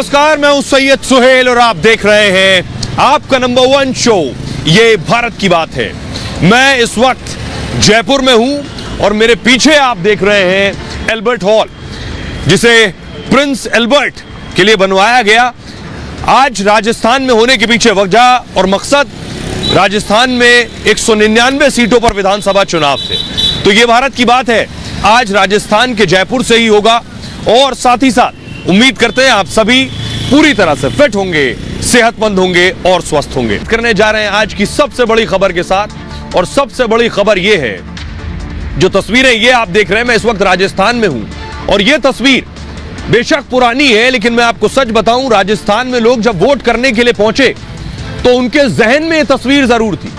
नमस्कार, मैं हूं सैयद सुहेल और आप देख रहे हैं आपका नंबर 1 शो ये भारत की बात है। मैं इस वक्त जयपुर में हूं और मेरे पीछे आप देख रहे हैं एल्बर्ट हॉल, जिसे प्रिंस एल्बर्ट के लिए बनवाया गया। आज राजस्थान में होने के पीछे वजह और मकसद, राजस्थान में 199 सीटों पर विधानसभा चुनाव थे, तो ये भारत की बात है आज राजस्थान के जयपुर से ही होगा। और साथ ही साथ उम्मीद करते हैं आप सभी पूरी तरह से फिट होंगे, सेहतमंद होंगे और स्वस्थ होंगे। करने जा रहे हैं आज की सबसे बड़ी खबर के साथ, और सबसे बड़ी खबर यह है, जो तस्वीरें ये आप देख रहे हैं, मैं इस वक्त राजस्थान में हूं और यह तस्वीर बेशक पुरानी है, लेकिन मैं आपको सच बताऊं, राजस्थान में लोग जब वोट करने के लिए पहुंचे तो उनके जहन में यह तस्वीर जरूर थी।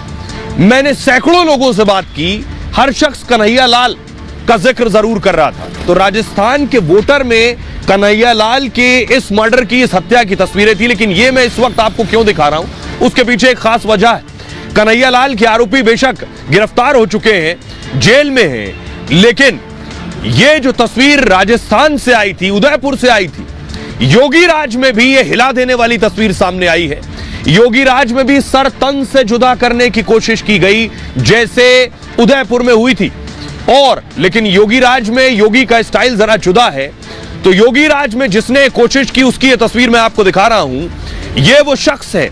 मैंने सैकड़ों लोगों से बात की, हर शख्स कन्हैया लाल का जिक्र जरूर कर रहा था। तो राजस्थान के वोटर में कन्हैया लाल के इस मर्डर की, इस हत्या की तस्वीरें थी। लेकिन ये मैं इस वक्त आपको क्यों दिखा रहा हूं, उसके पीछे एक खास वजह है। कन्हैया लाल के आरोपी बेशक गिरफ्तार हो चुके हैं, जेल में हैं, लेकिन ये जो तस्वीर राजस्थान से आई थी, उदयपुर से आई थी, योगी राज में भी ये हिला देने वाली तस्वीर सामने आई है। योगी राज में भी सर तन से जुदा करने की कोशिश की गई, जैसे उदयपुर में हुई थी। और लेकिन योगी राज में योगी का स्टाइल जरा जुदा है। तो योगी राज में जिसने कोशिश की, उसकी ये तस्वीर मैं आपको दिखा रहा हूं। ये वो शख्स है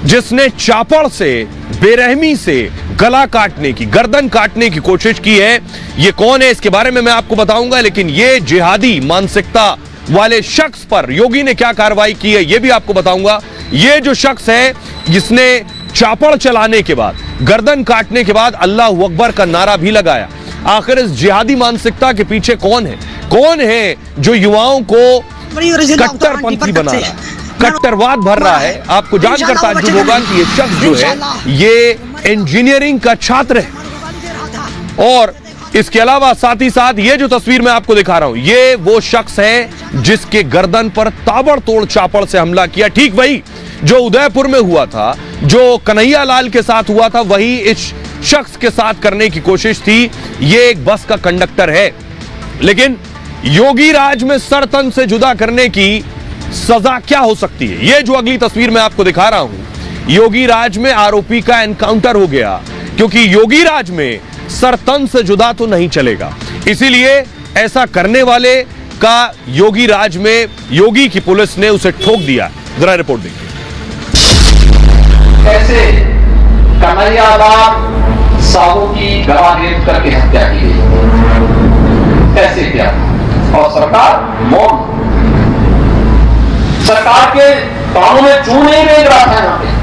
जिसने चापड़ से, बेरहमी से गला काटने की, गर्दन काटने की कोशिश की है। ये कौन है इसके बारे में मैं आपको बताऊंगा, लेकिन ये जिहादी मानसिकता वाले शख्स पर योगी ने क्या कार्रवाई की है ये भी आपको बताऊंगा। ये जो शख्स है जिसने चापड़ चलाने के बाद, गर्दन काटने के बाद अल्लाह अकबर का नारा भी लगाया, आखिर इस जिहादी मानसिकता के पीछे कौन है? कौन है जो युवाओं को कट्टरपंथी बना रहा है, कट्टरवाद भर रहा है? आपको जानकर ताज्जुब होगा कि ये शख्स जो है ये इंजीनियरिंग का छात्र है। और इसके अलावा साथ ही साथ ये जो तस्वीर मैं आपको दिखा रहा हूं, ये वो शख्स है जिसके गर्दन पर ताबड़तोड़ चापड़ से हमला किया। ठीक वही जो उदयपुर में हुआ था, जो कन्हैया लाल के साथ हुआ था, वही इस शख्स के साथ करने की कोशिश थी। ये एक बस का कंडक्टर है, लेकिन योगी राज में सर तन से जुदा करने की सजा क्या हो सकती है? ये जो अगली तस्वीर मैं आपको दिखा रहा हूं, योगी राज में आरोपी का एनकाउंटर हो गया, क्योंकि योगी राज में सर तन से जुदा तो नहीं चलेगा। इसीलिए ऐसा करने वाले का योगी राज में योगी की पुलिस ने उसे ठोक दिया। जरा रिपोर्ट देखिए। कैसे कन्हैया लाल साहू की गला रेत करके हत्या की गई, कैसे किया, और सरकार मौन, सरकार के कानों में चून नहीं भेज रहा था। यहां पे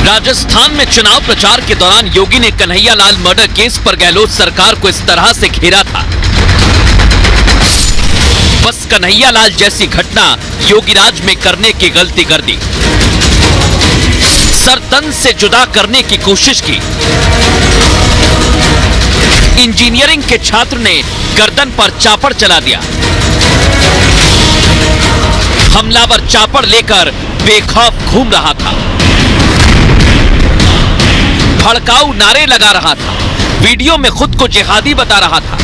राजस्थान में चुनाव प्रचार के दौरान योगी ने कन्हैया लाल मर्डर केस पर गहलोत सरकार को इस तरह से घेरा था, बस कन्हैया लाल जैसी घटना योगी राज में करने की गलती कर दी। सर तन से जुदा करने की कोशिश की। इंजीनियरिंग के छात्र ने गर्दन पर चापड़ चला दिया। हमलावर चापड़ लेकर बेखौफ घूम रहा था, भड़काऊ नारे लगा रहा था, वीडियो में खुद को जिहादी बता रहा था।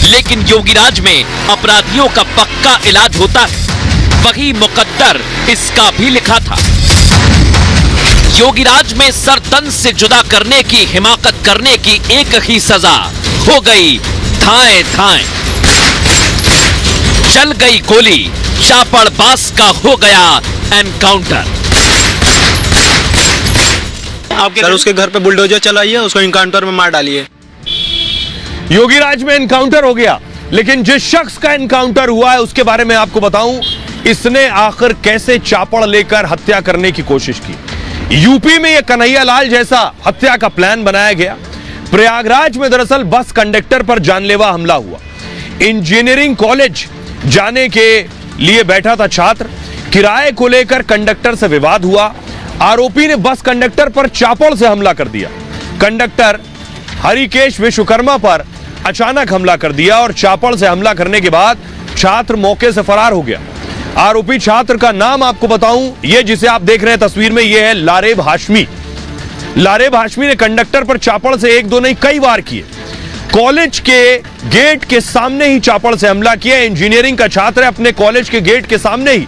लेकिन योगीराज में अपराधियों का पक्का इलाज होता है, वही मुकद्दर इसका भी लिखा था। योगीराज में सर तन से जुदा करने की हिमाकत करने की एक ही सजा हो गई, थाए थाए चल गई गोली, चापड़ बास का हो गया एनकाउंटर। सर उसके घर पे बुलडोजर चलाइए, उसको एनकाउंटर में मार डालिए। योगी राज में एनकाउंटर हो गया, लेकिन जिस शख्स का एनकाउंटर हुआ है उसके बारे में आपको बताऊं, इसने आखिर कैसे चापड़ लेकर हत्या करने की कोशिश की। यूपी में यह कन्हैया लाल जैसा हत्या का प्लान बनाया गया। प्रयागराज में दरअसल बस कंडक्टर पर जानलेवा हमला हुआ। इंजीनियरिंग कॉलेज जाने के लिए बैठा था छात्र, किराए को लेकर कंडक्टर से विवाद हुआ। आरोपी ने बस कंडक्टर पर चापड़ से हमला कर दिया। कंडक्टर हरिकेश विश्वकर्मा पर अचानक हमला कर दिया और चापड़ से हमला करने के बाद छात्र मौके से फरार हो गया। आरोपी छात्र का नाम आपको बताऊं, ये जिसे आप देख रहे हैं तस्वीर में, ये है लारेब हाशमी। लारेब हाशमी ने कंडक्टर पर चापड़ से एक दो नहीं कई बार किए। कॉलेज के गेट के सामने ही चापड़ से हमला किया। इंजीनियरिंग का छात्र अपने कॉलेज के गेट के सामने ही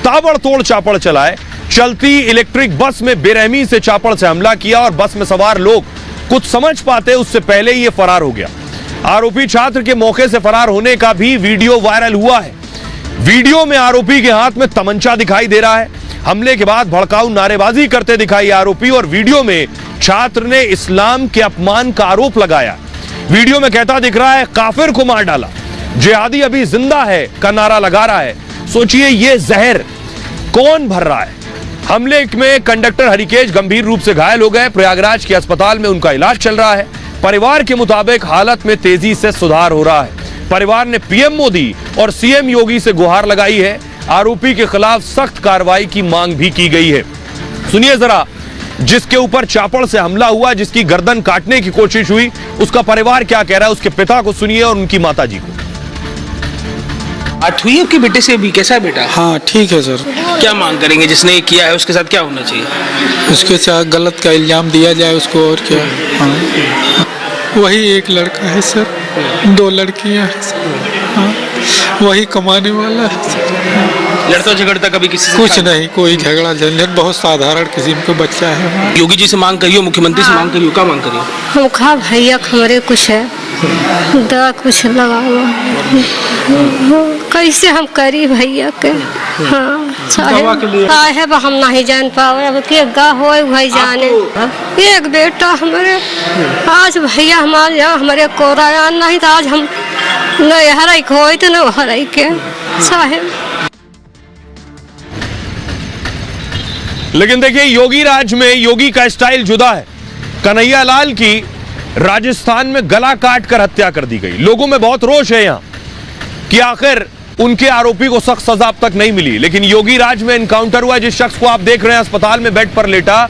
ताबड़तोड़ चापड़ चलाए। चलती इलेक्ट्रिक बस में बेरहमी से चापड़ से हमला किया और बस में सवार लोग कुछ समझ पाते उससे पहले ही ये फरार हो गया। आरोपी छात्र के मौके से फरार होने का भी वीडियो वायरल हुआ है। वीडियो में आरोपी के हाथ में तमंचा दिखाई दे रहा है। हमले के बाद भड़काऊ नारेबाजी करते दिखाई आरोपी और वीडियो में छात्र ने इस्लाम के अपमान का आरोप लगाया। वीडियो में कहता दिख रहा है काफिर को मार डाला, जिहादी अभी जिंदा है का नारा लगा रहा है। सोचिए ये जहर कौन भर रहा है। हमले में कंडक्टर हरिकेश गंभीर रूप से घायल हो गए। प्रयागराज के अस्पताल में उनका इलाज चल रहा है। परिवार के मुताबिक हालत में तेजी से सुधार हो रहा है। परिवार ने पीएम मोदी और सीएम योगी से गुहार लगाई है। आरोपी के खिलाफ सख्त कार्रवाई की मांग भी की गई है। सुनिए जरा, जिसके ऊपर चापड़ से हमला हुआ, जिसकी गर्दन काटने की कोशिश हुई, उसका परिवार क्या कह रहा है। उसके पिता को सुनिए और उनकी माताजी को। बात हुई आपके बेटे से भी? कैसा है बेटा? हाँ ठीक है सर। क्या मांग करेंगे जिसने ये किया है उसके साथ क्या होना चाहिए? उसके साथ गलत का इल्जाम दिया जाए उसको, और क्या। हाँ वही एक लड़का है सर, 2 लड़कियां हैं सर। हाँ वही कमाने वाला है सर। लड़ता झगड़ता कभी किसी से? कुछ नहीं, कोई झगड़ा झंझट, बहुत साधारण किस्म का बच्चा है। योगी जी से मांग करियो, मुख्यमंत्री से मांग करियो, क्या मांग करियो? हम खा भैया हमारे कुछ है दवा कुछ लगाओ, कैसे हम करी भैया के। हाँ चाहे है हम नहीं जान पाओ, अब के गा हो भाई जाने। एक बेटा हमारे आज भैया हमारे यहाँ हमारे कोराया नहीं था, आज हम न हराई को तो न हराई के साहेब। लेकिन देखिए योगी राज में योगी का स्टाइल जुदा है। कन्हैया लाल की राजस्थान में गला काट कर हत्या कर दी गई। लोगों में बहुत रोष है यहां कि आखिर उनके आरोपी को सख्त सजा अब तक नहीं मिली। लेकिन योगी राज में एनकाउंटर हुआ। जिस शख्स को आप देख रहे हैं अस्पताल में बेड पर लेटा,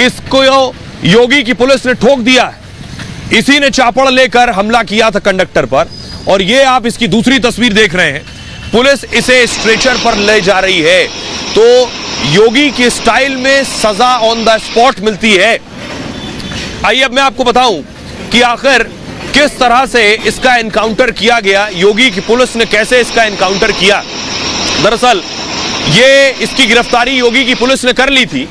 इसको योगी की पुलिस ने ठोक दिया है। इसी ने चापड़ लेकर हमला किया था कंडक्टर पर। और ये आप इसकी दूसरी तस्वीर देख रहे हैं, पुलिस इसे स्ट्रेचर पर ले जा रही है। तो योगी के स्टाइल में सजा ऑन द स्पॉट मिलती है। आइए अब मैं आपको बताऊं कि आखिर किस तरह से इसका एनकाउंटर किया गया। योगी की पुलिस ने कैसे इसका एनकाउंटर किया। दरअसल ये इसकी गिरफ्तारी योगी की पुलिस ने कर ली थी।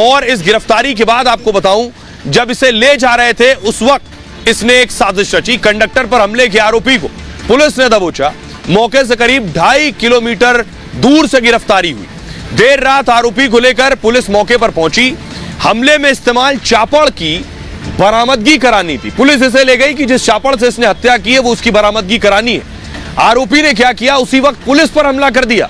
और इस गिरफ्तारी के बाद आपको बताऊं, जब इसे ले जा रहे थे उस वक्त इसने एक साजिश रची। कंडक्टर पर हमले के आरोपी को पुलिस ने दबोचा। मौके से करीब 2.5 किलोमीटर दूर से गिरफ्तारी हुई। देर रात आरोपी को लेकर पुलिस मौके पर पहुंची। हमले में इस्तेमाल चापड़ की बरामदगी करानी थी। पुलिस इसे ले गई कि जिस चापड़ से इसने हत्या की है वो उसकी बरामदगी करानी है। आरोपी ने क्या किया, उसी वक्त पुलिस पर हमला कर दिया।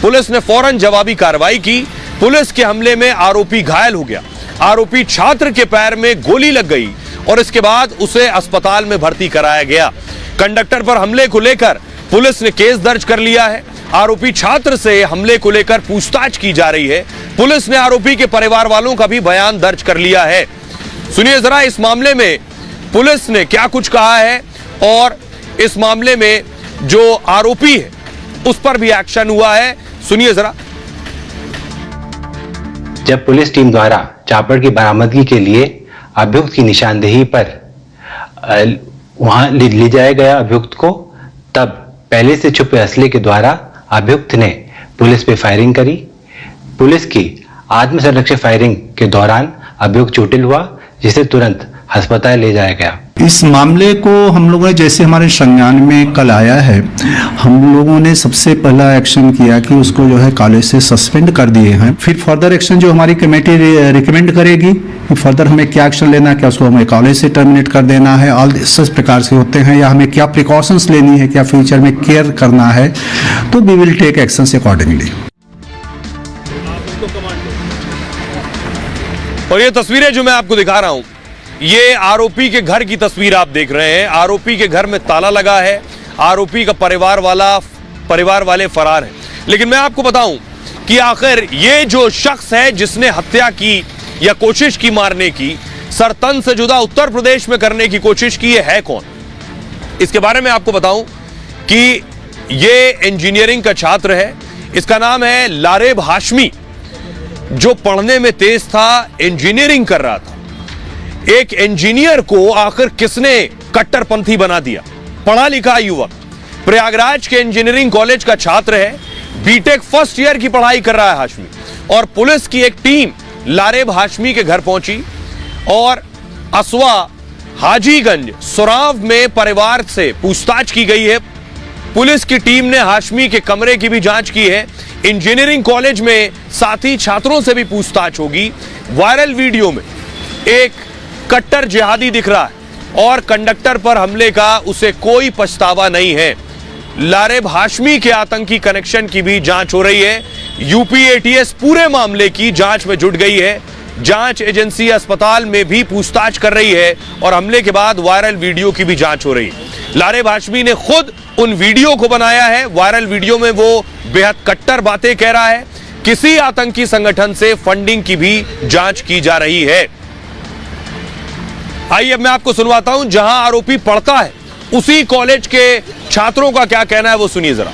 पुलिस ने फौरन जवाबी कार्रवाई की। पुलिस के हमले में आरोपी घायल हो गया। आरोपी छात्र के पैर में गोली लग गई और इसके बाद उसे अस्पताल में भर्ती कराया गया। कंडक्टर पर हमले को लेकर पुलिस ने केस दर्ज कर लिया है। आरोपी छात्र से हमले को लेकर पूछताछ की जा रही है। पुलिस ने आरोपी के परिवार वालों का भी बयान दर्ज कर लिया है। सुनिए जरा इस मामले में पुलिस ने क्या कुछ कहा है और इस मामले में जो आरोपी है उस पर भी एक्शन हुआ है। सुनिए जरा। जब पुलिस टीम द्वारा चापड़ की बरामदगी के लिए अभियुक्त की निशानदेही पर वहां ले जाया गया अभियुक्त को, तब पहले से छुपे असले के द्वारा अभियुक्त ने पुलिस पे फायरिंग करी। पुलिस की आत्मसंरक्षक फायरिंग के दौरान अभियुक्त चोटिल हुआ, जिसे तुरंत अस्पताल ले जाया गया। इस मामले को हम लोगों ने जैसे हमारे संज्ञान में कल आया है, हम लोगों ने सबसे पहला एक्शन किया कि उसको जो है कॉलेज से सस्पेंड कर दिए हैं। फिर फर्दर एक्शन जो हमारी कमेटी रिकमेंड करेगी कि फर्दर हमें क्या एक्शन लेना है, क्या उसको हमें कॉलेज से टर्मिनेट कर देना है, ऑल इस प्रकार से होते हैं, या हमें क्या प्रिकॉशंस लेनी है, क्या फ्यूचर में केयर करना है, तो we will take action accordingly. और ये तस्वीरें जो मैं आपको दिखा रहा हूं, ये आरोपी के घर की तस्वीर आप देख रहे हैं। आरोपी के घर में ताला लगा है। आरोपी का परिवार वाले फरार हैं। लेकिन मैं आपको बताऊं कि आखिर ये जो शख्स है जिसने हत्या की या कोशिश की मारने की, सरतन से जुदा उत्तर प्रदेश में करने की कोशिश की, ये है कौन। इसके बारे में आपको बताऊं कि ये इंजीनियरिंग का छात्र है। इसका नाम है लारेब हाशमी, जो पढ़ने में तेज था, इंजीनियरिंग कर रहा था। एक इंजीनियर को आखिर किसने कट्टरपंथी बना दिया। पढ़ा लिखा युवक प्रयागराज के इंजीनियरिंग कॉलेज का छात्र है, बीटेक फर्स्ट ईयर की पढ़ाई कर रहा है हाशमी, और पुलिस की एक टीम लारेब हाशमी के घर पहुंची और असवा हाजीगंज सोराव में परिवार से पूछताछ की गई है। पुलिस की टीम ने हाशमी के कमरे की भी जांच की है। इंजीनियरिंग कॉलेज में साथी छात्रों से भी पूछताछ होगी। वायरल वीडियो में एक कट्टर जिहादी दिख रहा है और कंडक्टर पर हमले का उसे कोई पछतावा नहीं है। लारेब हाशमी के आतंकी कनेक्शन की भी जांच हो रही है। यूपी एटीएस पूरे मामले की जांच में जुट गई है। जांच एजेंसी अस्पताल में भी पूछताछ कर रही है और हमले के बाद वायरल वीडियो की भी जांच हो रही है। लारेब हाशमी ने खुद उन वीडियो को बनाया है। वायरल वीडियो में वो बेहद कट्टर बातें कह रहा है। किसी आतंकी संगठन से फंडिंग की भी जांच की जा रही है। आइए अब मैं आपको सुनवाता हूं जहां आरोपी पढ़ता है उसी कॉलेज के छात्रों का क्या कहना है, वो सुनिए जरा।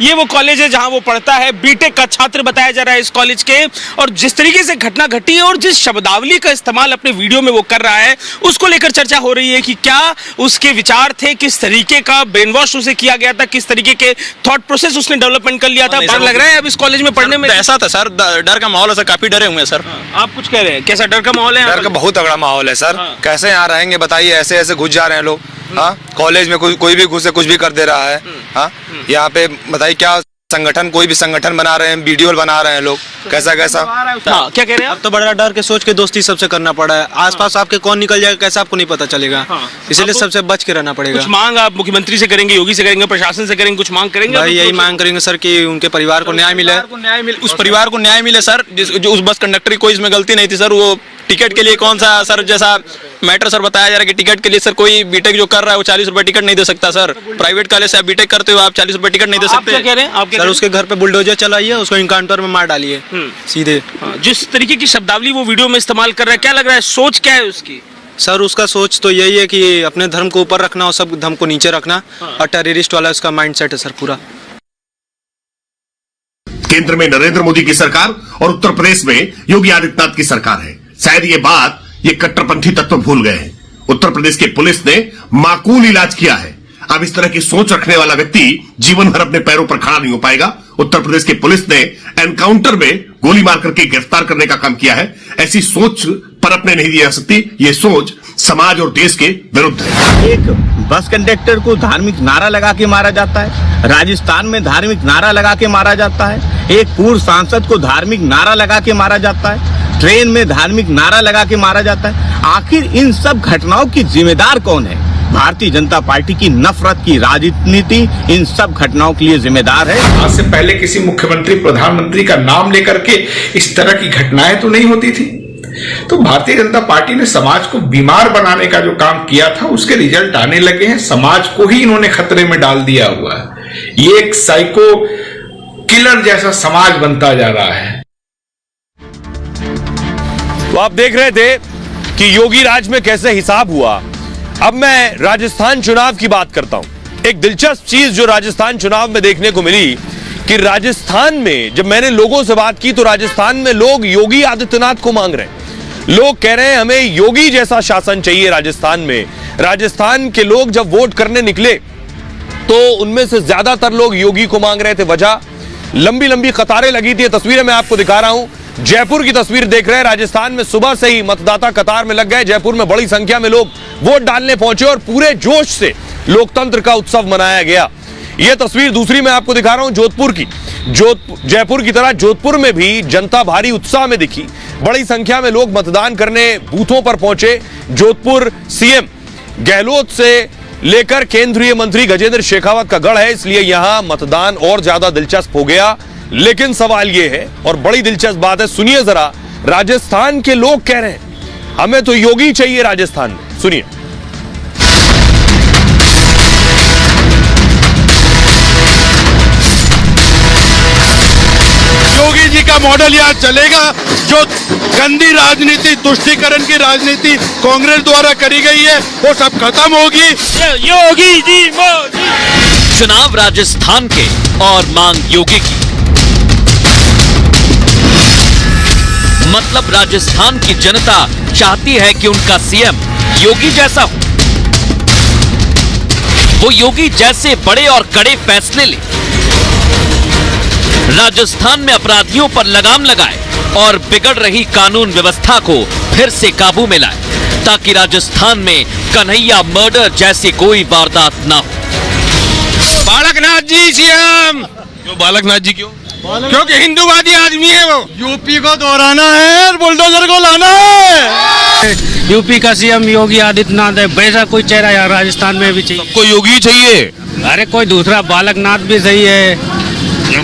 ये वो कॉलेज है जहां वो पढ़ता है, बीटेक का छात्र बताया जा रहा है इस कॉलेज के। और जिस तरीके से घटना घटी है और जिस शब्दावली का इस्तेमाल अपने वीडियो में वो कर रहा है, उसको लेकर चर्चा हो रही है कि क्या उसके विचार थे, किस तरीके का ब्रेन वॉश उसे किया गया था, किस तरीके के थॉट प्रोसेस उसने डेवलपमेंट कर लिया था। डर लग रहा है अब इस कॉलेज में पढ़ने में? ऐसा था सर, डर का माहौल है सर, काफी डरे हुए हैं सर। आप कुछ कह रहे हैं, कैसा डर का माहौल है? डर का बहुत तगड़ा माहौल है सर। कैसे यहाँ रहेंगे बताइए, ऐसे ऐसे घुस जा रहे हैं लोग। हाँ, कॉलेज में कोई भी घुसे कुछ भी कर दे रहा है। हाँ, यहाँ पे बताइए क्या संगठन, कोई भी संगठन बना रहे हैं, वीडियो बना रहे हैं लोग, कैसा कैसा। हाँ, क्या कह रहे हैं? अब तो बड़ा डर के सोच के दोस्ती सबसे करना पड़ा है। आसपास आपके कौन निकल जाएगा कैसा आपको नहीं पता चलेगा। इसलिए सबसे बच के रहना पड़ेगा। कुछ मांग आप मुख्यमंत्री से करेंगे, योगी से करेंगे, प्रशासन से करेंगे, कुछ मांग करेंगे? भाई यही मांग करेंगे सर कि उनके परिवार को न्याय मिले, उस परिवार को न्याय मिले सर। जो उस बस कंडक्टर की कोई इसमें गलती नहीं थी सर। वो टिकट के लिए कौन सा सर, जैसा मैटर सर बताया जा रहा है कि टिकट के लिए सर कोई बीटेक जो कर रहा है वो 40 रुपए टिकट नहीं दे सकता सर। प्राइवेट कॉलेज से आप बीटेक करते हो, आप 40 रुपए टिकट नहीं दे सकते। क्या कह रहे हैं आप? सर उसके घर पे बुलडोजर चलाइए, उसको इनकाउंटर में मार डालिए सीधे। जिस तरीके की शब्दावली वो वीडियो में इस्तेमाल कर रहा है, क्या लग रहा है, सोच क्या है उसकी? सर उसका सोच तो यही है कि अपने धर्म को ऊपर रखना और सब धर्म को नीचे रखना, और टेररिस्ट वाला उसका माइंडसेट है सर पूरा। केंद्र में नरेंद्र मोदी की सरकार और उत्तर प्रदेश में योगी आदित्यनाथ की सरकार है। शायद ये कट्टरपंथी तत्व भूल गए हैं। उत्तर प्रदेश की पुलिस ने माकूल इलाज किया है। अब इस तरह की सोच रखने वाला व्यक्ति जीवन भर अपने पैरों पर खड़ा नहीं हो पाएगा। उत्तर प्रदेश की पुलिस ने एनकाउंटर में गोली मार करके गिरफ्तार करने का काम किया है। ऐसी सोच पनपने नहीं दी जा सकती। ये सोच समाज और देश के विरुद्ध है। एक बस कंडक्टर को धार्मिक नारा लगा के मारा जाता है, राजस्थान में धार्मिक नारा लगा के मारा जाता है, एक पूर्व सांसद को धार्मिक नारा लगा के मारा जाता है, ट्रेन में धार्मिक नारा लगा के मारा जाता है। आखिर इन सब घटनाओं की जिम्मेदार कौन है? भारतीय जनता पार्टी की नफरत की राजनीति इन सब घटनाओं के लिए जिम्मेदार है। आज से पहले किसी मुख्यमंत्री, प्रधानमंत्री का नाम लेकर के इस तरह की घटनाएं तो नहीं होती थी। तो भारतीय जनता पार्टी ने समाज को बीमार बनाने का जो काम किया था उसके रिजल्ट आने लगे हैं। समाज को ही इन्होंने खतरे में डाल दिया हुआ है। ये एक साइको किलर जैसा समाज बनता जा रहा है। तो आप देख रहे थे कि योगी राज में कैसे हिसाब हुआ। अब मैं राजस्थान चुनाव की बात करता हूं। एक दिलचस्प चीज जो राजस्थान चुनाव में देखने को मिली कि राजस्थान में जब मैंने लोगों से बात की तो राजस्थान में लोग योगी आदित्यनाथ को मांग रहे हैं। लोग कह रहे हैं हमें योगी जैसा शासन चाहिए राजस्थान में। राजस्थान के लोग जब वोट करने निकले तो उनमें से ज्यादातर लोग योगी को मांग रहे थे। वजह, लंबी लंबी कतारें लगी थी। तस्वीरें मैं आपको दिखा रहा हूं, जयपुर की तस्वीर देख रहे हैं। राजस्थान में सुबह से ही मतदाता कतार में लग गए। जयपुर में बड़ी संख्या में लोग वोट डालने पहुंचे और पूरे जोश से लोकतंत्र का उत्सव मनाया गया। यह तस्वीर दूसरी मैं आपको दिखा रहा हूं जोधपुर की। जयपुर की तरह जोधपुर में भी जनता भारी उत्साह में दिखी। बड़ी संख्या में लोग मतदान करने बूथों पर पहुंचे। जोधपुर सीएम गहलोत से लेकर केंद्रीय मंत्री गजेंद्र शेखावत का गढ़ है, इसलिए यहां मतदान और ज्यादा दिलचस्प हो गया। लेकिन सवाल यह है, और बड़ी दिलचस्प बात है, सुनिए जरा, राजस्थान के लोग कह रहे हैं हमें तो योगी चाहिए राजस्थान में। सुनिए। योगी जी का मॉडल यहाँ चलेगा। जो गंदी राजनीति, तुष्टीकरण की राजनीति कांग्रेस द्वारा करी गई है वो सब खत्म होगी। योगी जी मोदी। चुनाव राजस्थान के और मांग योगी की। मतलब राजस्थान की जनता चाहती है कि उनका सीएम योगी जैसा हो, वो योगी जैसे बड़े और कड़े फैसले ले, राजस्थान में अपराधियों पर लगाम लगाए और बिगड़ रही कानून व्यवस्था को फिर से काबू में लाए, ताकि राजस्थान में कन्हैया मर्डर जैसी कोई वारदात ना हो। बालकनाथ जी सीएम। क्यों बालकनाथ जी क्यों? क्योंकि हिंदूवादी आदमी है वो। यूपी को दोहराना है और बुलडोजर को लाना है। यूपी का सीएम योगी आदित्यनाथ है, वैसा कोई चेहरा यहाँ राजस्थान में भी चाहिए। कोई योगी चाहिए? अरे कोई दूसरा बालकनाथ भी सही है।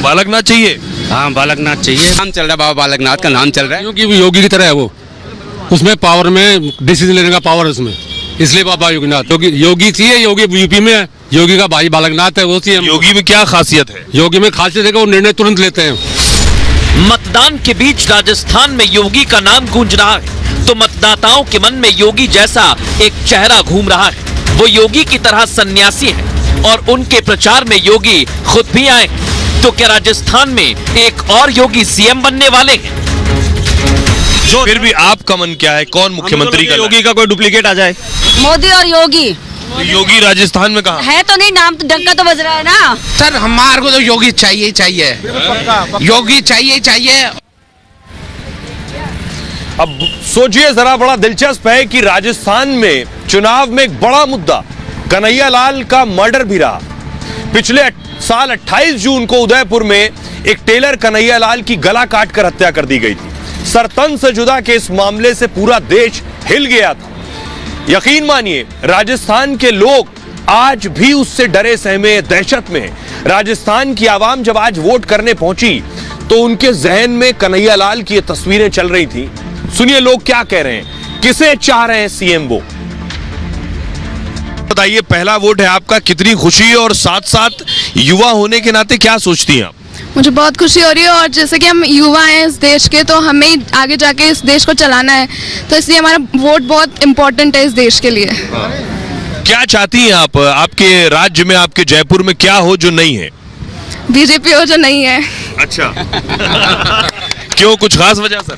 बालकनाथ चाहिए? हाँ बालकनाथ चाहिए। नाम चल रहा है, बाबा बालकनाथ का नाम चल रहा है, क्योंकि वो योगी की तरह है, वो उसमें पावर में डिसीजन लेने का पावर है उसमें, इसलिए बाबा योगीनाथ। योगी चाहिए, योगी यूपी में है, योगी का भाई बालकनाथ है, वो सीएम। योगी में क्या खासियत है? योगी में खासियत है कि वो निर्णय तुरंत लेते हैं। मतदान के बीच राजस्थान में योगी का नाम गूंज रहा है, तो मतदाताओं के मन में योगी जैसा एक चेहरा घूम रहा है। वो योगी की तरह सन्यासी है और उनके प्रचार में योगी खुद भी आए। तो क्या राजस्थान में एक और योगी सीएम बनने वाले हैं? फिर भी आपका मन क्या है, कौन मुख्यमंत्री का? योगी का कोई डुप्लीकेट आ जाए। मोदी और योगी। योगी राजस्थान में कहाँ है तो नहीं, नाम तो डंका तो बज रहा है ना। सर हमारे को तो योगी चाहिए ही चाहिए, योगी चाहिए ही चाहिए। अब सोचिए जरा, बड़ा दिलचस्प है कि राजस्थान में चुनाव में एक बड़ा मुद्दा कन्हैया लाल का मर्डर भी रहा। पिछले साल 28 जून को उदयपुर में एक टेलर कन्हैया लाल की गला काटकर हत्या कर दी गई थी। सरतन से जुदा के इस मामले से पूरा देश हिल गया था। यकीन मानिए, राजस्थान के लोग आज भी उससे डरे सहमे दहशत में। राजस्थान की आवाम जब आज वोट करने पहुंची तो उनके जहन में कन्हैया लाल की ये तस्वीरें चल रही थी। सुनिए लोग क्या कह रहे हैं, किसे चाह रहे हैं सीएम वो। बताइए, पहला वोट है आपका, कितनी खुशी है और साथ साथ युवा होने के नाते क्या सोचती हैं आप? मुझे बहुत खुशी हो रही है, और जैसे कि हम युवा हैं इस देश के, तो हमें ही आगे जाके इस देश को चलाना है, तो इसलिए हमारा वोट बहुत इम्पोर्टेंट है इस देश के लिए। क्या चाहती हैं आप, आपके राज्य में, आपके जयपुर में क्या हो जो नहीं है? बीजेपी हो जो नहीं है। अच्छा क्यों, कुछ खास वजह सर?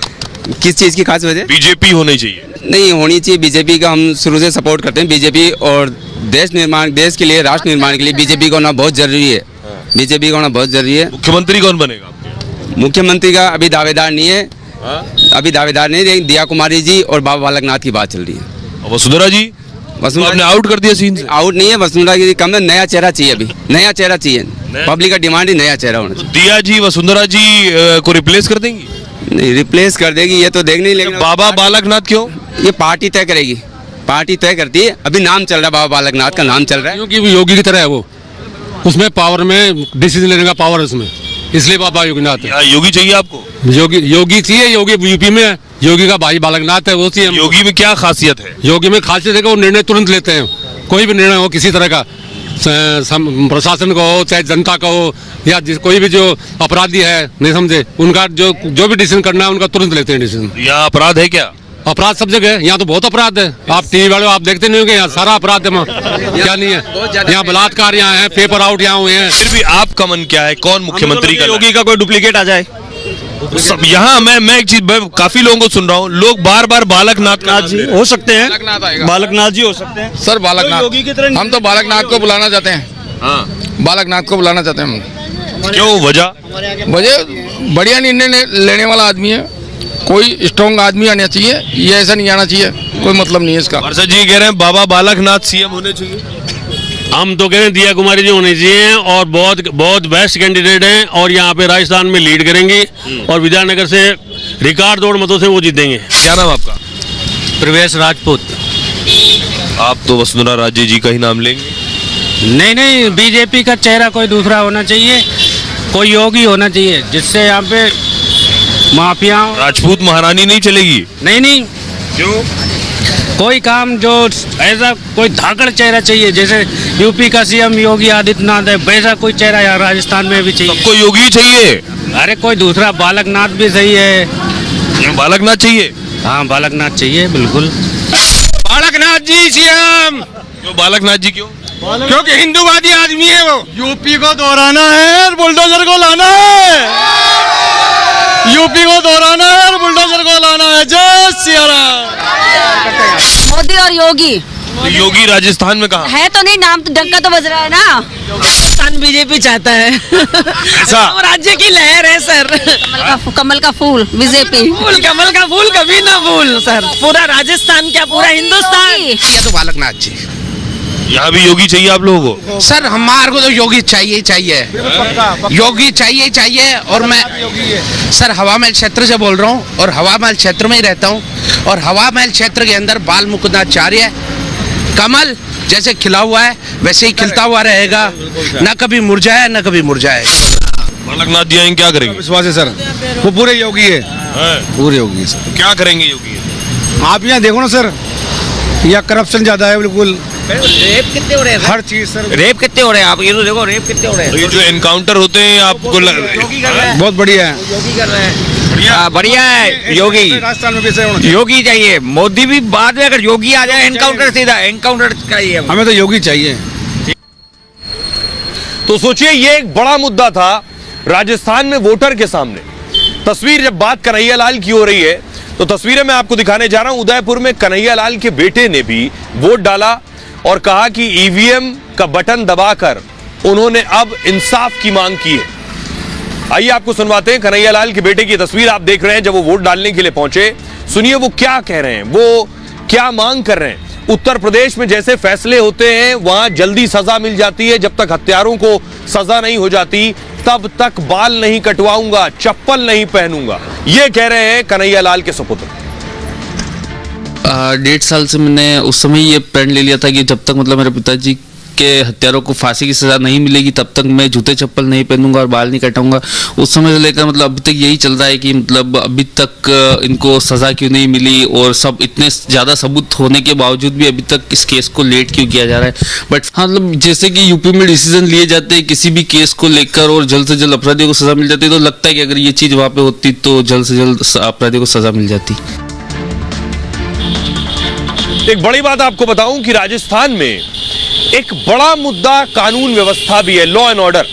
किस चीज़ की खास वजह? बीजेपी होनी चाहिए। नहीं होनी चाहिए, बीजेपी का हम शुरू से सपोर्ट करते हैं। बीजेपी और देश निर्माण, देश के लिए, राष्ट्र निर्माण के लिए बीजेपी का होना बहुत जरूरी है। बीजेपी का होना बहुत जरूरी है। मुख्यमंत्री कौन बनेगा? मुख्यमंत्री का अभी दावेदार नहीं है, अभी दावेदार नहीं, लेकिन दिया कुमारी जी और बाबा बालकनाथ की बात चल रही है। वसुंधरा जी? वसुंधरा ने आउट कर दिया सीन से। आउट नहीं है, वसुंधरा जी कम, नया चेहरा चाहिए, अभी नया चेहरा चाहिए। पब्लिक का डिमांड ही नया चेहरा होना चाहिए। दिया जी वसुंधरा जी को रिप्लेस कर देंगी? नहीं, रिप्लेस कर देगी ये तो देखने, लेकिन बाबा बालकनाथ क्यों? ये पार्टी तय करेगी, पार्टी तय करती है। अभी नाम चल रहा है, बाबा बालकनाथ का नाम चल रहा है, क्योंकि वो योगी की तरह है, वो उसमें पावर में डिसीजन लेने का पावर है उसमें, इसलिए बाबा योगीनाथ है। योगी चाहिए आपको? योगी चाहिए, योगी यूपी में है, योगी का भाई बालकनाथ है, वो सीएम। योगी में क्या खासियत है? योगी में खासियत है कि वो निर्णय तुरंत लेते हैं। कोई भी निर्णय हो किसी तरह का, प्रशासन का हो चाहे जनता का हो, या कोई भी जो अपराधी है नहीं समझे, उनका जो भी डिसीजन करना है उनका तुरंत लेते हैं डिसीजन। यहाँ अपराध है क्या? अपराध सब जगह है, यहाँ तो बहुत अपराध है। आप टीवी वाले आप देखते नहीं होंगे, यहाँ सारा अपराध है। क्या नहीं है यहाँ? बलात्कार यहाँ है, पेपर आउट यहाँ हुए हैं। फिर भी आपका मन क्या है, कौन मुख्यमंत्री का? योगी का कोई डुप्लीकेट आ जाए। सब यहाँ मैं एक चीज काफी लोगों को सुन रहा हूँ, लोग बार बार बालकनाथ जी हो सकते हैं, बालकनाथ जी हो सकते हैं सर। बालकनाथ, हम तो बालकनाथ को बुलाना चाहते हैं। बालकनाथ को बुलाना चाहते हैं हम। क्यों, वजह? बढ़िया निर्णय लेने वाला आदमी है, कोई स्ट्रॉन्ग आदमी आना चाहिए, ये ऐसा नहीं आना चाहिए, कोई मतलब नहीं है इसका। पार्षद जी कह रहे हैं बाबा बालकनाथ सीएम होने चाहिए। हम तो कह रहे हैं दिया कुमारी जी होनी चाहिए, और बहुत बेस्ट कैंडिडेट हैं, और यहाँ पे राजस्थान में लीड करेंगी, और विद्यानगर से रिकॉर्ड तोड़ मतों से वो जीतेंगे। क्या नाम आपका? प्रवेश राजपूत। आप तो वसुंधरा राजे जी का ही नाम लेंगे? नहीं, बीजेपी का चेहरा कोई दूसरा होना चाहिए, कोई योगी होना चाहिए, जिससे यहाँ पे माफिया। राजपूत महारानी नहीं चलेगी? नहीं। क्यों? कोई काम जो ऐसा कोई धाकड़ चेहरा चाहिए, जैसे यूपी का सीएम योगी आदित्यनाथ है, वैसा कोई चेहरा यहाँ राजस्थान में भी चाहिए। सबको योगी चाहिए? अरे कोई दूसरा बालकनाथ भी सही है। बालकनाथ चाहिए? हाँ बालकनाथ चाहिए, बिल्कुल। बालकनाथ जी सीएम। क्यों बालकनाथ जी क्यों? क्योंकि हिंदूवादी आदमी है वो। यूपी को दोहराना है और बुलडोजर को लाना है। यूपी को दोहराना है और बुलडोजर को लाना है। जय सिया राम। मोदी और योगी। तो योगी राजस्थान में कहाँ है तो नहीं, नाम तो डंका तो बज रहा है ना। राजस्थान बीजेपी चाहता है। ऐसा राज्य की लहर है सर। कमल का फूल बीजेपी। फूल कमल का फूल कभी ना भूल सर। पूरा राजस्थान क्या पूरा हिंदुस्तान। ये तो बालकनाथ जी। यहाँ भी योगी चाहिए आप लोगों को? सर हमारे को तो योगी चाहिए ही चाहिए, योगी चाहिए ही चाहिए। और मैं सर हवा महल क्षेत्र से बोल रहा हूँ और हवा महल क्षेत्र में ही रहता हूँ। और हवा महल क्षेत्र के अंदर बाल मुकुंदाचार्य कमल जैसे खिला हुआ है वैसे ही खिलता हुआ रहेगा, न कभी मुरझाए न कभी मुरझाए। बालकनाथ जी आएंगे, क्या करेंगे? विश्वास है सर, वो पूरे योगी है, पूरे योगी है सर। क्या करेंगे योगी? आप यहाँ देखो ना सर, यहाँ करप्शन ज्यादा है बिल्कुल। रेप कितने हो रहे हैं? हर चीज सर। रेप कितने हो रहे हैं? आप ये तो देखो रेप कितने हो रहे हैं। ये जो एनकाउंटर होते हैं आपको योगी कर रहे हैं। बहुत बढ़िया है, योगी कर रहे हैं। बढ़िया है योगी। राजस्थान में भी ऐसा होना चाहिए। योगी चाहिए, मोदी भी बाद में, अगर योगी आ जाए एनकाउंटर सीधा एनकाउंटर चाहिए। हमें तो योगी चाहिए। तो सोचिए, ये एक बड़ा मुद्दा था राजस्थान में वोटर के सामने। तस्वीर जब बात कन्हैया लाल की हो रही है तो तस्वीरें मैं आपको दिखाने जा रहा हूं। उदयपुर में कन्हैया लाल के बेटे ने भी वोट डाला और कहा कि ईवीएम का बटन दबाकर उन्होंने अब इंसाफ की मांग की है। आइए आपको सुनवाते हैं कन्हैया लाल के बेटे की तस्वीर। आप देख रहे हैं जब वो वोट डालने के लिए पहुंचे। सुनिए वो क्या कह रहे हैं, वो क्या मांग कर रहे हैं। उत्तर प्रदेश में जैसे फैसले होते हैं वहां जल्दी सजा मिल जाती है, जब तक हत्यारों को सजा नहीं हो जाती तब तक बाल नहीं कटवाऊंगा, चप्पल नहीं पहनूंगा, ये कह रहे हैं कन्हैया लाल के सपुत्र। 1.5 साल से मैंने उस समय ये प्रण ले लिया था कि जब तक मतलब मेरे पिताजी के हत्यारों को फांसी की सजा नहीं मिलेगी तब तक मैं जूते चप्पल नहीं पहनूंगा और बाल नहीं कटाऊंगा। उस समय से लेकर मतलब अभी तक यही चल रहा है कि मतलब अभी तक इनको सजा क्यों नहीं मिली और सब इतने ज़्यादा सबूत होने के बावजूद भी अभी तक इस केस को लेट क्यों किया जा रहा है। बट हाँ मतलब जैसे कि यूपी में डिसीजन लिए जाते हैं किसी भी केस को लेकर और जल्द से जल्द अपराधियों को सजा मिल जाती है, तो लगता है कि अगर ये चीज़ वहाँ पे होती तो जल्द से जल्द अपराधियों को सजा मिल जाती। एक बड़ी बात आपको बताऊं कि राजस्थान में एक बड़ा मुद्दा कानून व्यवस्था भी है, लॉ एंड ऑर्डर।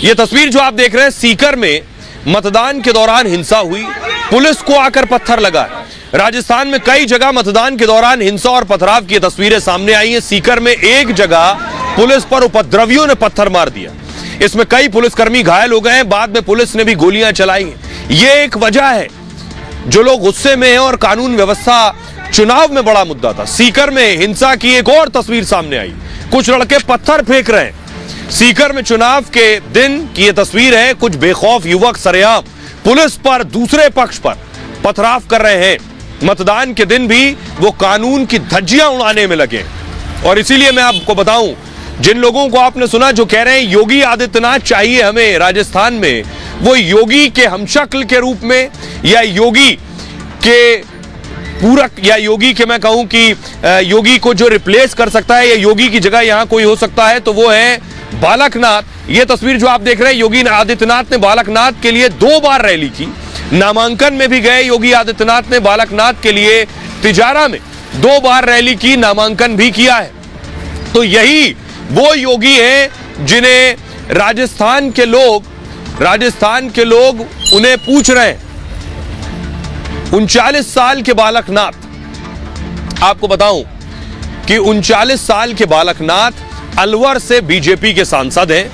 यह तस्वीर जो आप देख रहे हैं, सीकर में मतदान के दौरान हिंसा हुई, पुलिस को आकर पत्थर लगा है। राजस्थान में कई जगह मतदान के दौरान हिंसा और पथराव की तस्वीरें सामने आई हैं। सीकर में एक जगह पुलिस पर उपद्रवियों ने पत्थर मार दिया, इसमें कई पुलिसकर्मी घायल हो गए हैं, बाद में पुलिस ने भी गोलियां चलाई हैं। यह एक वजह है जो लोग गुस्से में हैं और कानून व्यवस्था चुनाव में बड़ा मुद्दा था। सीकर में हिंसा की एक और तस्वीर सामने आई, कुछ लड़के पत्थर फेंक रहे हैं। सीकर में चुनाव के दिन की यह तस्वीर है, कुछ बेखौफ युवक सरेआम पुलिस पर दूसरे पक्ष पर पथराव कर रहे हैं। मतदान के दिन भी वो कानून की धज्जियां उड़ाने में लगे। और इसीलिए मैं आपको बताऊं, जिन लोगों को आपने सुना जो कह रहे हैं योगी आदित्यनाथ चाहिए हमें राजस्थान में, वो योगी के हमशक्ल के रूप में या योगी के पूरक या योगी के मैं कहूं कि योगी को जो रिप्लेस कर सकता है या योगी की जगह यहां कोई हो सकता है तो वो है बालकनाथ। ये तस्वीर जो आप देख रहे हैं, योगी आदित्यनाथ ने बालकनाथ के लिए 2 बार रैली की, नामांकन में भी गए। योगी आदित्यनाथ ने बालकनाथ के लिए तिजारा में 2 बार रैली की, नामांकन भी किया है। तो यही वो योगी हैं जिन्हें राजस्थान के लोग उन्हें पूछ रहे हैं। 39 साल के बालकनाथ, आपको बताऊं कि 39 साल के बालकनाथ अलवर से बीजेपी के सांसद हैं।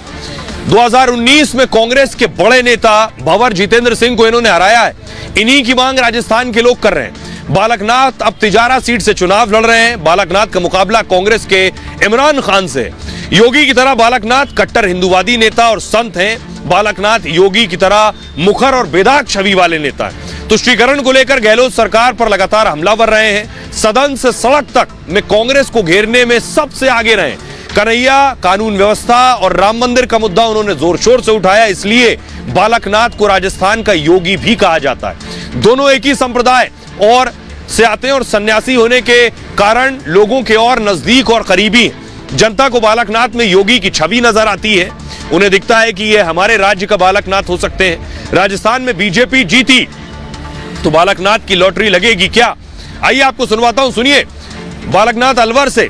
2019 में कांग्रेस के बड़े नेता भंवर जितेंद्र सिंह को इन्होंने हराया है। इन्हीं की मांग राजस्थान के लोग कर रहे हैं। बालकनाथ अब तिजारा सीट से चुनाव लड़ रहे हैं। बालकनाथ का मुकाबला कांग्रेस के इमरान खान से। योगी की तरह बालकनाथ कट्टर हिंदूवादी नेता और संत हैं। बालकनाथ योगी की तरह मुखर और बेदाग छवि वाले नेता हैं। तुष्टीकरण को लेकर गहलोत सरकार पर लगातार हमलावर रहे हैं। सदन से सड़क तक में कांग्रेस को घेरने में सबसे आगे रहे। कन्हैया, कानून व्यवस्था और राम मंदिर का मुद्दा उन्होंने जोर शोर से उठाया, इसलिए बालकनाथ को राजस्थान का योगी भी कहा जाता है। दोनों एक ही संप्रदाय और से आते हैं और सन्यासी होने के कारण लोगों के और नजदीक और करीबी हैं। जनता को बालकनाथ में योगी की छवि नजर आती है। उन्हें दिखता है कि ये हमारे राज्य का बालकनाथ हो सकते हैं। राजस्थान में बीजेपी जीती तो बालकनाथ की लॉटरी लगेगी क्या? आइए आपको सुनवाता हूं, सुनिए। बालकनाथ अलवर से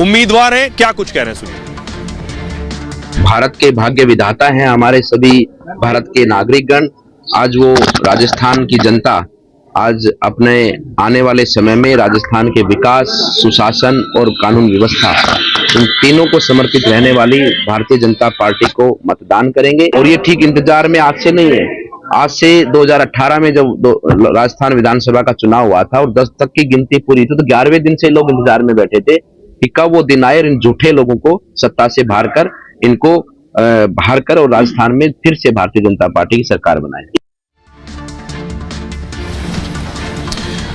उम्मीदवार हैं, क्या कुछ कह रहे हैं, सुनिए। भारत के भाग्य विधाता हैं हमारे सभी भारत के नागरिकगण। आज वो राजस्थान की जनता आज अपने आने वाले समय में राजस्थान के विकास, सुशासन और कानून व्यवस्था, इन तीनों को समर्पित रहने वाली भारतीय जनता पार्टी को मतदान करेंगे। और ये ठीक इंतजार में आज से नहीं है, आज से 2018 में जब राजस्थान विधानसभा का चुनाव हुआ था और 10 तक की गिनती पूरी थी, तो 11वें दिन से लोग इंतजार में बैठे थे कि कब वो दिन आए और इन झूठे लोगों को सत्ता से बाहर कर इनको बाहर कर और राजस्थान में फिर से भारतीय जनता पार्टी की सरकार बनाए।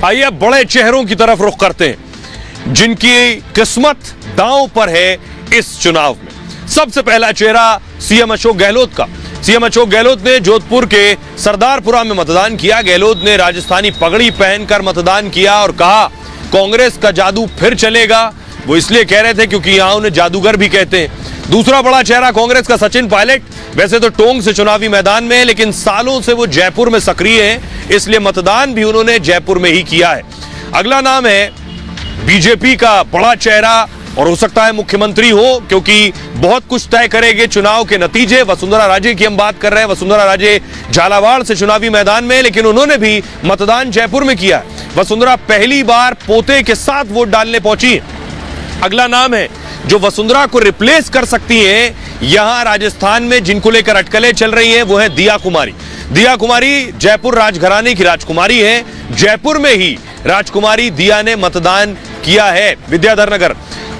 आइए अब बड़े चेहरों की तरफ रुख करते हैं जिनकी किस्मत दांव पर है इस चुनाव में। सबसे पहला चेहरा सीएम अशोक गहलोत का। सीएम अशोक गहलोत ने जोधपुर के सरदारपुरा में मतदान किया। गहलोत ने राजस्थानी पगड़ी पहनकर मतदान किया और कहा कांग्रेस का जादू फिर चलेगा। वो इसलिए कह रहे थे क्योंकि यहां उन्हें जादूगर भी कहते हैं। दूसरा बड़ा चेहरा कांग्रेस का सचिन पायलट। वैसे तो टोंक से चुनावी मैदान में है, लेकिन सालों से वो जयपुर में सक्रिय हैं, इसलिए मतदान भी उन्होंने जयपुर में ही किया है। अगला नाम है बीजेपी का बड़ा चेहरा और हो सकता है मुख्यमंत्री हो, क्योंकि बहुत कुछ तय करेंगे चुनाव के नतीजे। वसुंधरा राजे की हम बात कर रहे हैं। वसुंधरा राजे झालावाड़ से चुनावी मैदान में, लेकिन उन्होंने भी मतदान जयपुर में किया। वसुंधरा पहली बार पोते के साथ वोट डालने पहुंची। अगला नाम है जो वसुंधरा को रिप्लेस कर सकती हैं यहां राजस्थान में, जिनको लेकर अटकलें चल रही हैं, वो है दिया कुमारी। दिया कुमारी जयपुर राजघराने की राजकुमारी हैं। जयपुर में ही राजकुमारी दिया ने मतदान किया है, विद्याधर नगर।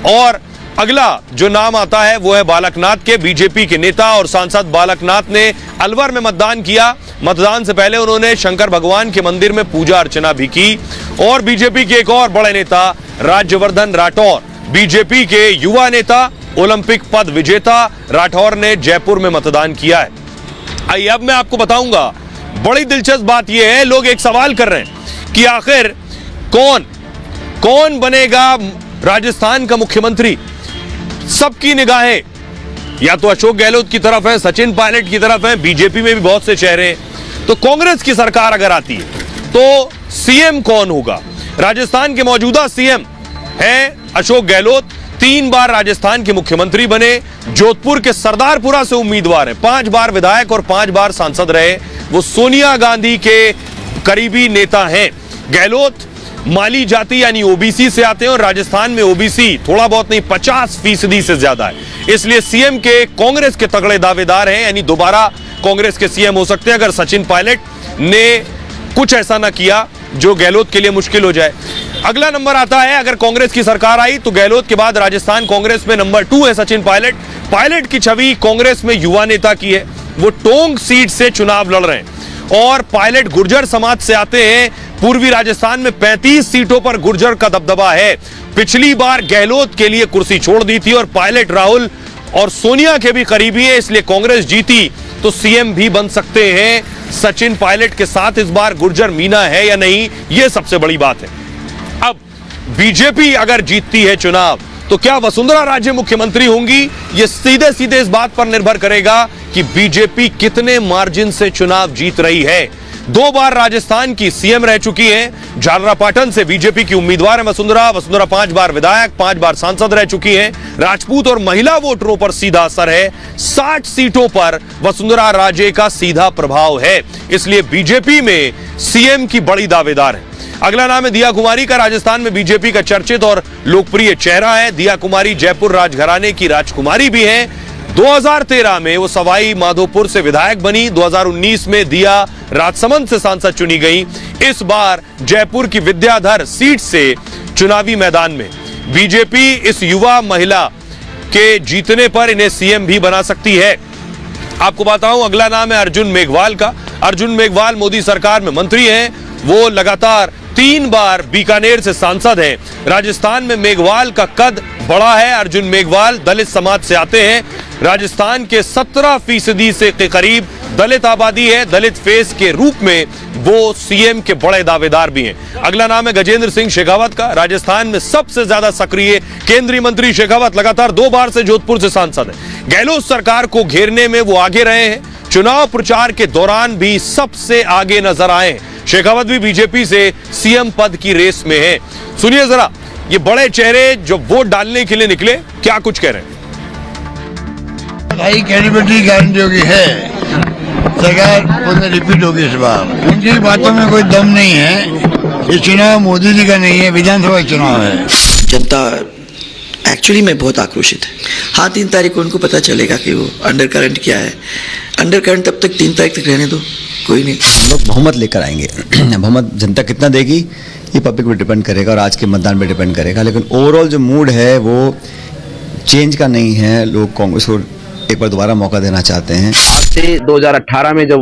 और अगला जो नाम आता है वो है बालकनाथ के। बीजेपी के नेता और सांसद बालकनाथ ने अलवर में मतदान किया। मतदान से पहले उन्होंने शंकर भगवान के मंदिर में पूजा अर्चना भी की। और बीजेपी के एक और बड़े नेता राज्यवर्धन राठौर, बीजेपी के युवा नेता, ओलंपिक पद विजेता राठौर ने जयपुर में मतदान किया है। आइए अब मैं आपको बताऊंगा, बड़ी दिलचस्प बात यह है, लोग एक सवाल कर रहे हैं कि आखिर कौन बनेगा राजस्थान का मुख्यमंत्री। सबकी निगाहें या तो अशोक गहलोत की तरफ है, सचिन पायलट की तरफ है, बीजेपी में भी बहुत से चेहरे हैं। तो कांग्रेस की सरकार अगर आती है तो सीएम कौन होगा? राजस्थान के मौजूदा सीएम है अशोक गहलोत, 3 बार राजस्थान के मुख्यमंत्री बने। जोधपुर के सरदारपुरा से उम्मीदवार हैं, 5 बार विधायक और 5 बार सांसद रहे। वो सोनिया गांधी के करीबी नेता हैं। गहलोत माली जाति यानी ओबीसी से आते हैं और राजस्थान में ओबीसी थोड़ा बहुत नहीं 50% से ज्यादा है। इसलिए सीएम के कांग्रेस के तगड़े दावेदार हैं, यानी दोबारा कांग्रेस के सीएम हो सकते हैं अगर सचिन पायलट ने कुछ ऐसा ना किया जो गहलोत के लिए मुश्किल हो जाए। अगला नंबर आता है, अगर कांग्रेस की सरकार आई तो गहलोत के बाद राजस्थान कांग्रेस में नंबर 2 है सचिन पायलट। पायलट की छवि कांग्रेस में युवा नेता की है। वो टोंक सीट से चुनाव लड़ रहे हैं और पायलट गुर्जर समाज से आते हैं। पूर्वी राजस्थान में 35 सीटों पर गुर्जर का दबदबा है। पिछली बार गहलोत के लिए कुर्सी छोड़ दी थी और पायलट राहुल और सोनिया के भी करीबी है, इसलिए कांग्रेस जीती तो सीएम भी बन सकते हैं। सचिन पायलट के साथ इस बार गुर्जर मीना है या नहीं, यह सबसे बड़ी बात है। अब बीजेपी अगर जीतती है चुनाव तो क्या वसुंधरा राजे मुख्यमंत्री होंगी? यह सीधे सीधे इस बात पर निर्भर करेगा कि बीजेपी कितने मार्जिन से चुनाव जीत रही है। 2 बार राजस्थान की सीएम रह चुकी हैं। झालरापाटन से बीजेपी की उम्मीदवार है वसुंधरा। 5 बार विधायक, 5 बार सांसद रह चुकी हैं। राजपूत और महिला वोटरों पर सीधा असर है। 60 सीटों पर वसुंधरा राजे का सीधा प्रभाव है, इसलिए बीजेपी में सीएम की बड़ी दावेदार है। अगला नाम है दिया कुमारी का। राजस्थान में बीजेपी का चर्चित और लोकप्रिय चेहरा है। दिया कुमारी जयपुर राजघराने की राजकुमारी भी हैं। 2013 में वो सवाई माधोपुर से विधायक बनी। 2019 में दिया राजसमंद से सांसद चुनी गई। इस बार जयपुर की विद्याधर सीट से चुनावी मैदान में। बीजेपी इस युवा महिला के जीतने पर इन्हें सीएम भी बना सकती है। आपको बताऊं, अगला नाम है अर्जुन मेघवाल का। अर्जुन मेघवाल मोदी सरकार में मंत्री हैं। वो लगातार 3 बार बीकानेर से सांसद हैं। राजस्थान में मेघवाल का कद बड़ा है। अर्जुन मेघवाल दलित समाज से आते हैं। राजस्थान के 17% से के करीब दलित आबादी है। दलित फेस के रूप में वो सीएम के बड़े दावेदार भी हैं। अगला नाम है गजेंद्र सिंह शेखावत का। राजस्थान में सबसे ज्यादा सक्रिय केंद्रीय मंत्री शेखावत लगातार 2 बार से जोधपुर से सांसद है। गहलोत सरकार को घेरने में वो आगे रहे हैं। चुनाव प्रचार के दौरान भी सबसे आगे नजर आए। शेखावत भी बीजेपी से सीएम पद की रेस में है। सुनिए जरा ये बड़े चेहरे जो वोट डालने के लिए निकले क्या कुछ कह रहे हैं। भाई कैंडिडेट गारंटी होगी है सरकार रिपीट होगी इस बार। उनकी बातों में कोई दम नहीं है। ये चुनाव मोदी जी का नहीं है, विधानसभा चुनाव है। जनता एक्चुअली में बहुत आक्रोशित है। हाँ, 3 तारीख को उनको पता चलेगा कि वो अंडर करंट क्या है। अंडर करंट तब तक 3 तारीख तक रहने दो, कोई नहीं। हम लोग बहुमत लेकर आएंगे। बहुमत जनता कितना देगी ये पब्लिक पे डिपेंड करेगा और आज के मतदान पे डिपेंड करेगा, लेकिन ओवरऑल जो मूड है वो चेंज का नहीं है। लोग कांग्रेस को एक बार दोबारा मौका देना चाहते हैं। आज से 2018 में जब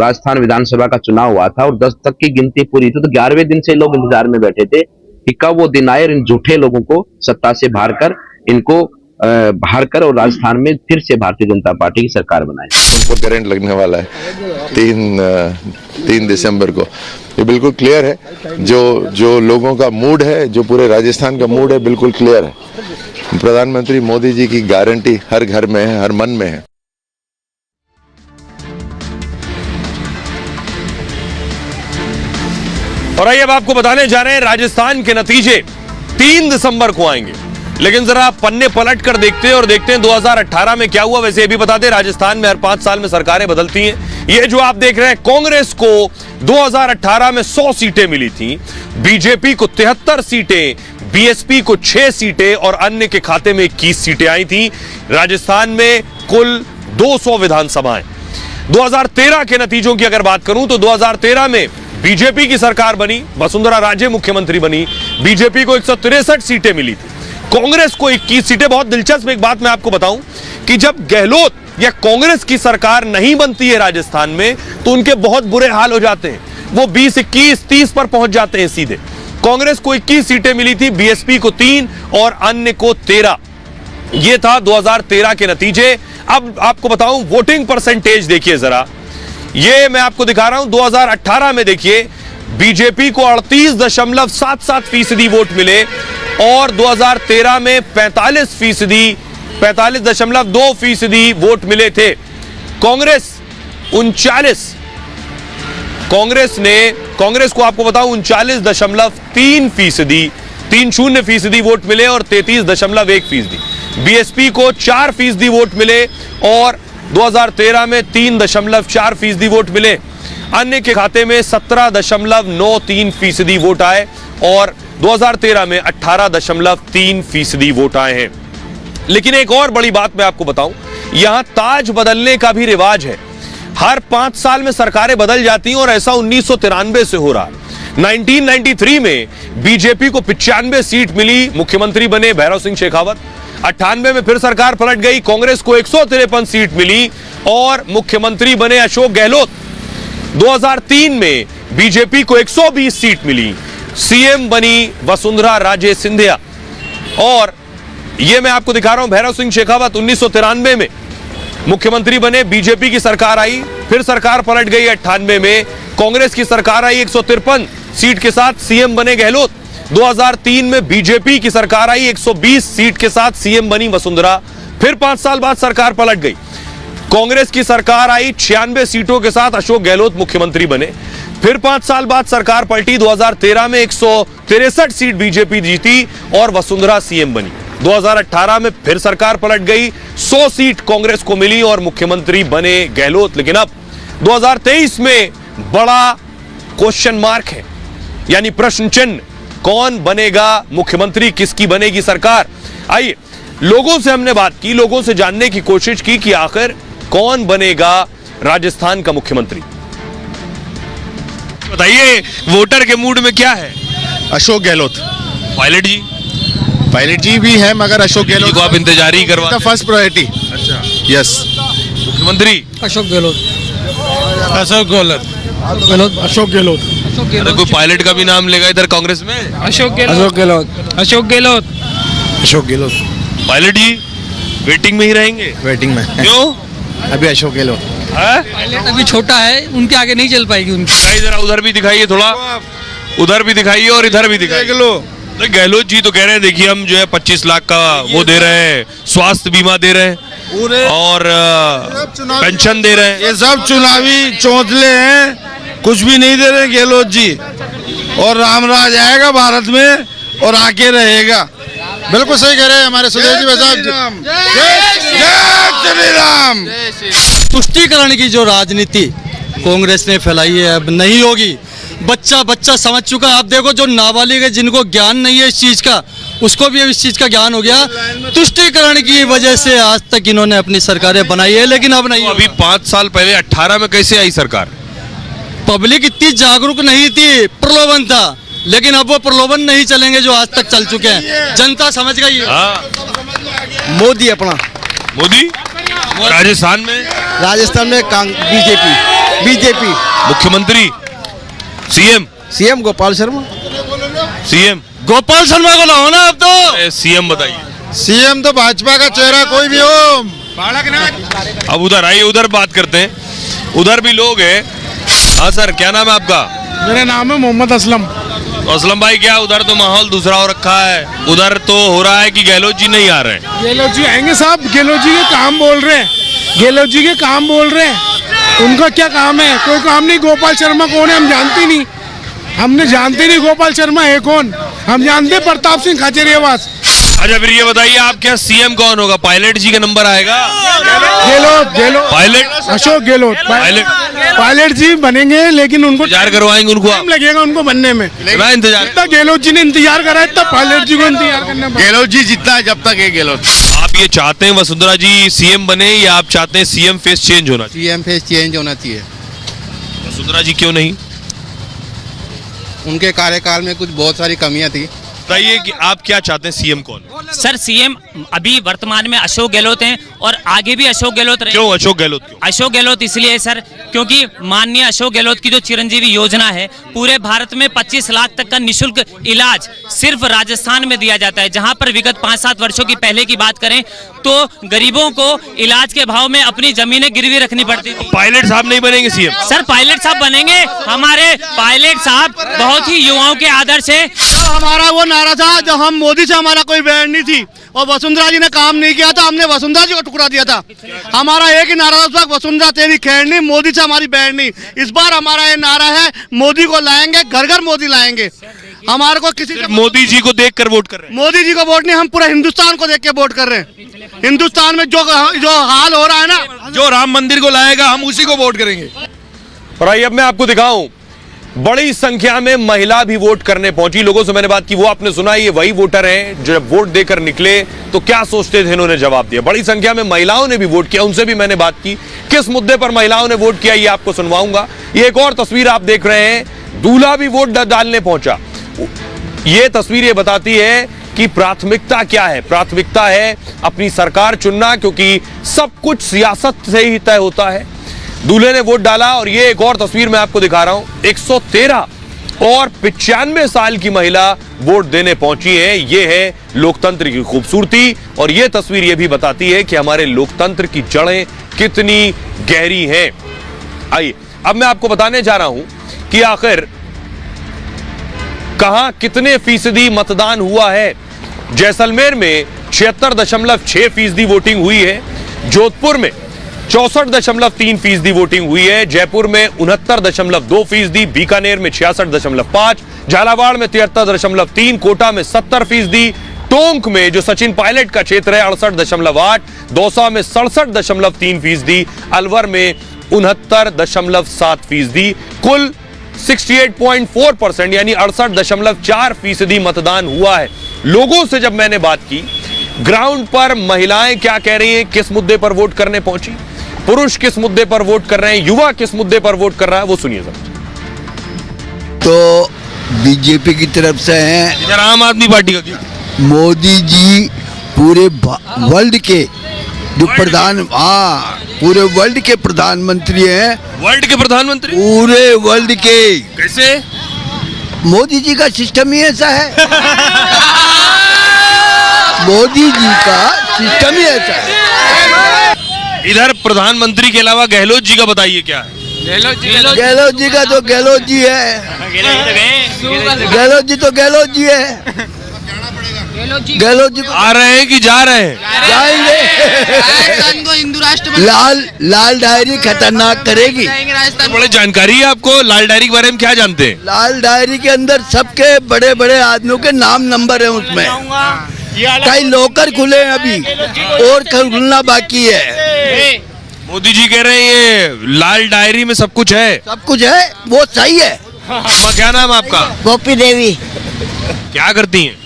राजस्थान विधानसभा का चुनाव हुआ था और 10 तक की गिनती पूरी थी, तो 11वें दिन से लोग इंतजार में बैठे थे कि कब वो दिन आए और इन झूठे लोगों को सत्ता से बाहर कर इनको बाहर कर और राजस्थान में फिर से भारतीय जनता पार्टी की सरकार बनाए। उनको करंट लगने वाला है 3 दिसंबर को, ये बिल्कुल क्लियर है। जो लोगों का मूड है, जो पूरे राजस्थान का मूड है, बिल्कुल क्लियर है। प्रधानमंत्री मोदी जी की गारंटी हर घर में है, हर मन में है। और आइए अब आपको बताने जा रहे हैं राजस्थान के नतीजे 3 दिसंबर को आएंगे, लेकिन जरा पन्ने पलट कर देखते हैं और देखते हैं 2018 में क्या हुआ। वैसे ये भी बता दें, राजस्थान में हर 5 साल में सरकारें बदलती हैं। ये जो आप देख रहे हैं, कांग्रेस को 2018 में 100 सीटें मिली थी, बीजेपी को 73 सीटें, बीएसपी को 6 सीटें और अन्य के खाते में 21 सीटें आई थी। राजस्थान में कुल 200 विधानसभाएं। 2013 के नतीजों की अगर बात करूं तो 2013 में बीजेपी की सरकार बनी, वसुंधरा राजे मुख्यमंत्री बनी, बीजेपी को 163 सीटें मिली थी, कांग्रेस को 21 सीटें। बहुत दिलचस्प एक बात मैं आपको बताऊं कि जब गहलोत या कांग्रेस की सरकार नहीं बनती है राजस्थान में तो उनके बहुत बुरे हाल हो जाते हैं। वो 20, 21, 30 पर पहुंच जाते हैं सीधे। कांग्रेस को 21 सीटें मिली थी, बीएसपी को 3 और अन्य को 13। यह था 2013 के नतीजे। अब आपको बताऊं वोटिंग परसेंटेज देखिए जरा, ये मैं आपको दिखा रहा हूं। 2018 में देखिए बीजेपी को 38.77% वोट मिले और 2013 में 45.2% वोट मिले थे। कांग्रेस 39, कांग्रेस को आपको बताऊं 39.3% वोट मिले और 33.1%। बीएसपी को 4% वोट मिले और 2013 में 3.4% वोट मिले। अन्य के खाते में 17.93% वोट आए और 2013 में 18.3% वोट आए हैं। लेकिन एक और बड़ी बात मैं आपको बताऊं, यहां ताज बदलने का भी रिवाज है। हर 5 साल में सरकारें बदल जाती हैं और ऐसा 1993 से हो रहा। 1993 में बीजेपी को 95 सीट मिली, मुख्यमंत्री बने भैरव सिंह शेखावत। 98 में फिर सरकार पलट गई, कांग्रेस को 153 सीट मिली और मुख्यमंत्री बने अशोक गहलोत। 2003 में बीजेपी को 120 सीट मिली, सीएम बनी वसुंधरा राजे सिंधिया। और यह मैं आपको दिखा रहा हूं भैरव सिंह शेखावत 1993 में मुख्यमंत्री बने, बीजेपी की सरकार आई, फिर सरकार पलट गई। 98 में कांग्रेस की सरकार आई 153 सीट के साथ, सीएम बने गहलोत। 2003 में बीजेपी की सरकार आई 120 सीट के साथ, सीएम बनी वसुंधरा। फिर 5 साल बाद सरकार पलट गई, कांग्रेस की सरकार आई 96 सीटों के साथ, अशोक गहलोत मुख्यमंत्री बने। फिर 5 साल बाद सरकार पलटी, 2013 में 163 सीट बीजेपी जीती और वसुंधरा सीएम बनी। 2018 में फिर सरकार पलट गई, 100 सीट कांग्रेस को मिली और मुख्यमंत्री बने गहलोत। लेकिन अब 2023 में बड़ा क्वेश्चन मार्क है, यानी प्रश्न चिन्ह, कौन बनेगा मुख्यमंत्री, किसकी बनेगी सरकार। आइए लोगों से हमने बात की, लोगों से जानने की कोशिश की कि आखिर कौन बनेगा राजस्थान का मुख्यमंत्री। बताइए वोटर के मूड में क्या है? अशोक गहलोत। पायलट जी भी है, मगर अशोक गहलोत को आप इंतजार ही करवा फर्स्ट प्रायोरिटी। अच्छा, यस। मुख्यमंत्री अशोक गहलोत। अशोक गहलोत। अशोक गहलोत। अरे कोई पायलट का भी नाम लेगा इधर कांग्रेस में? अशोक गहलोत। अशोक गहलोत। पायलट जी वेटिंग में ही रहेंगे? वेटिंग में। क्यों? अभी अशोक गहलोत। पायलट अभी छोटा है, उनके आगे नहीं चल पाएगी उनकी। जरा उधर भी दिखाइए, थोड़ा उधर भी दिखाइए और इधर भी दिखाइए। तो गहलोत जी तो कह रहे हैं देखिए हम जो है 25 लाख का वो दे रहे हैं, स्वास्थ्य बीमा दे रहे हैं और पेंशन दे रहे हैं। ये सब चुनावी चौंतले हैं, कुछ भी नहीं दे रहे गहलोत जी। और रामराज आएगा भारत में और आके रहेगा। बिल्कुल सही कह रहे हैं हमारे सुधीर जी साहब। श्री राम। तुष्टीकरण की जो राजनीति कांग्रेस ने फैलाई है अब नहीं होगी। बच्चा बच्चा समझ चुका है। आप देखो जो नाबालिग है जिनको ज्ञान नहीं है इस चीज का, उसको भी अब इस चीज का ज्ञान हो गया। तुष्टीकरण की वजह से आज तक इन्होंने अपनी सरकारें बनाई है, लेकिन अब नहीं। अभी 5 साल पहले 18 में कैसे आई सरकार? पब्लिक इतनी जागरूक नहीं थी, प्रलोभन था, लेकिन अब वो प्रलोभन नहीं चलेंगे जो आज तक चल चुके हैं। जनता समझ गई है। मोदी अपना मोदी राजस्थान में बीजेपी मुख्यमंत्री सीएम गोपाल शर्मा को लाओ ना अब तो। सीएम बताइए। सीएम तो भाजपा का चेहरा कोई भी हो। अब उधर आइए, उधर बात करते हैं। उधर भी लोग हैं। हाँ सर, क्या नाम है आपका? मेरा नाम है मोहम्मद असलम। असलम भाई, क्या उधर तो माहौल दूसरा हो रखा है। उधर तो हो रहा है कि गहलोत जी नहीं आ रहे हैं। गहलोत जी आएंगे साहब, गहलोत जी के काम बोल रहे हैं। गहलोत जी के काम बोल रहे हैं। उनका क्या काम है? कोई काम नहीं। गोपाल शर्मा कौन है हम जानते नहीं। हमने जानते नहीं गोपाल शर्मा है कौन। हम जानते प्रताप सिंह खाचरियावास। अच्छा, फिर ये बताइए आप क्या सीएम कौन होगा? पायलट जी का नंबर आएगा? गहलोत पायलट अशोक गहलोत पायलट जी बनेंगे, लेकिन उनको इंतजार करवाएंगे। उनको टाइम लगेगा उनको बनने में। कितना इंतजार? जितना गहलोत जी ने इंतजार करा है तब पायलट जी को इंतजार करना पड़ेगा। गहलोत जी जितना है जब तक है गहलोत। आप ये चाहते हैं वसुंधरा जी सीएम बने या आप चाहते हैं सीएम फेस चेंज होना चाहिए? सीएम फेस चेंज होना चाहिए। वसुंधरा जी क्यों नहीं? उनके कार्यकाल में कुछ बहुत सारी कमियां थी। बताइए कि आप क्या चाहते हैं, सीएम कौन? सर सीएम अभी वर्तमान में अशोक गहलोत हैं और आगे भी अशोक गहलोत रहे। क्यों अशोक गहलोत? अशोक गहलोत इसलिए है सर क्योंकि माननीय अशोक गहलोत की जो चिरंजीवी योजना है, पूरे भारत में 25 लाख तक का निशुल्क इलाज सिर्फ राजस्थान में दिया जाता है। जहां पर विगत 5-7 वर्षों की पहले की बात करें तो गरीबों को इलाज के भाव में अपनी जमीनें गिरवी रखनी पड़ती थी। पायलट साहब नहीं बनेंगे सीएम? सर पायलट साहब बनेंगे। हमारे पायलट साहब बहुत ही युवाओं के आदर्श है। हमारा वो नारा था जब हम मोदी से हमारा कोई बैर नहीं थी और वसुंधरा जी ने काम नहीं किया था, हमने वसुंधरा जी को टुकड़ा दिया था। हमारा एक ही नारा था, वसुंधरा तेरी खैर नहीं, मोदी से हमारी बैर नहीं। इस बार हमारा ये नारा है, मोदी को लाएंगे, घर घर मोदी लाएंगे। हमारे को किसी मोदी जी को देखकर वोट कर रहे हैं? मोदी जी को वोट नहीं, हम पूरा हिंदुस्तान को देख के वोट कर रहे हैं। हिंदुस्तान में जो हाल हो रहा है ना, जो राम मंदिर को लाएगा हम उसी को वोट करेंगे। और आइए अब मैं आपको दिखाऊं, बड़ी संख्या में महिला भी वोट करने पहुंची। लोगों से मैंने बात की, वो आपने सुना ये वही वोटर हैं जो जब वोट देकर निकले तो क्या सोचते थे, इन्होंने जवाब दिया। बड़ी संख्या में महिलाओं ने भी वोट किया, उनसे भी मैंने बात की। किस मुद्दे पर महिलाओं ने वोट किया ये आपको सुनवाऊंगा। ये एक और तस्वीर आप देख रहे हैं, दूल्हा भी वोट डालने पहुंचा। ये तस्वीर ये बताती है कि प्राथमिकता क्या है। प्राथमिकता है अपनी सरकार चुनना, क्योंकि सब कुछ सियासत से ही तय होता है। दूल्हे ने वोट डाला। और ये एक और तस्वीर मैं आपको दिखा रहा हूं, 113 और 95 साल की महिला वोट देने पहुंची है। ये है लोकतंत्र की खूबसूरती। और ये तस्वीर ये भी बताती है कि हमारे लोकतंत्र की जड़ें कितनी गहरी हैं। आइए अब मैं आपको बताने जा रहा हूं कि आखिर कहां कितने फीसदी मतदान हुआ है। जैसलमेर में 76.6% वोटिंग हुई है। जोधपुर में 64.3% वोटिंग हुई है। जयपुर में 69.2%, बीकानेर में 66.5%, झालावाड़ में 73.3%, कोटा में 70%, टोंक में जो सचिन पायलट का क्षेत्र है 68.8%, दौसा में 67.3%, अलवर में 69.7%, कुल 68.4% यानी 68.4% मतदान हुआ है। लोगों से जब मैंने बात की, ग्राउंड पर महिलाएं क्या कह रही हैं, किस मुद्दे पर वोट करने पहुंची, पुरुष किस मुद्दे पर वोट कर रहे हैं, युवा किस मुद्दे पर वोट कर रहा है, वो सुनिए सर। तो बीजेपी की तरफ से हैं, इधर आम आदमी पार्टी का क्या? मोदी जी पूरे वर्ल्ड के जो पूरे वर्ल्ड के प्रधानमंत्री हैं। वर्ल्ड के प्रधानमंत्री? पूरे वर्ल्ड के। कैसे? मोदी जी का सिस्टम ही ऐसा है। मोदी जी का सिस्टम ही ऐसा है। इधर प्रधानमंत्री के अलावा गहलोत जी का बताइए क्या है? गहलोत जी का तो गहलोत जी है। गहलोत जी तो गहलोत जी है। गहलोत जी आ रहे हैं कि जा रहे हैं? जाएंगे। लाल डायरी खतरनाक करेगी। बड़े जानकारी है आपको, लाल डायरी के बारे में क्या जानते हैं? लाल डायरी के अंदर सबके बड़े बड़े आदमियों के नाम नंबर है उसमें। कई लॉकर खुले हैं अभी और खुलना बाकी है। मोदी जी कह रहे हैं ये लाल डायरी में सब कुछ है। सब कुछ है, वो सही है। अम्मा क्या नाम है आपका? गोपी देवी। क्या करती हैं?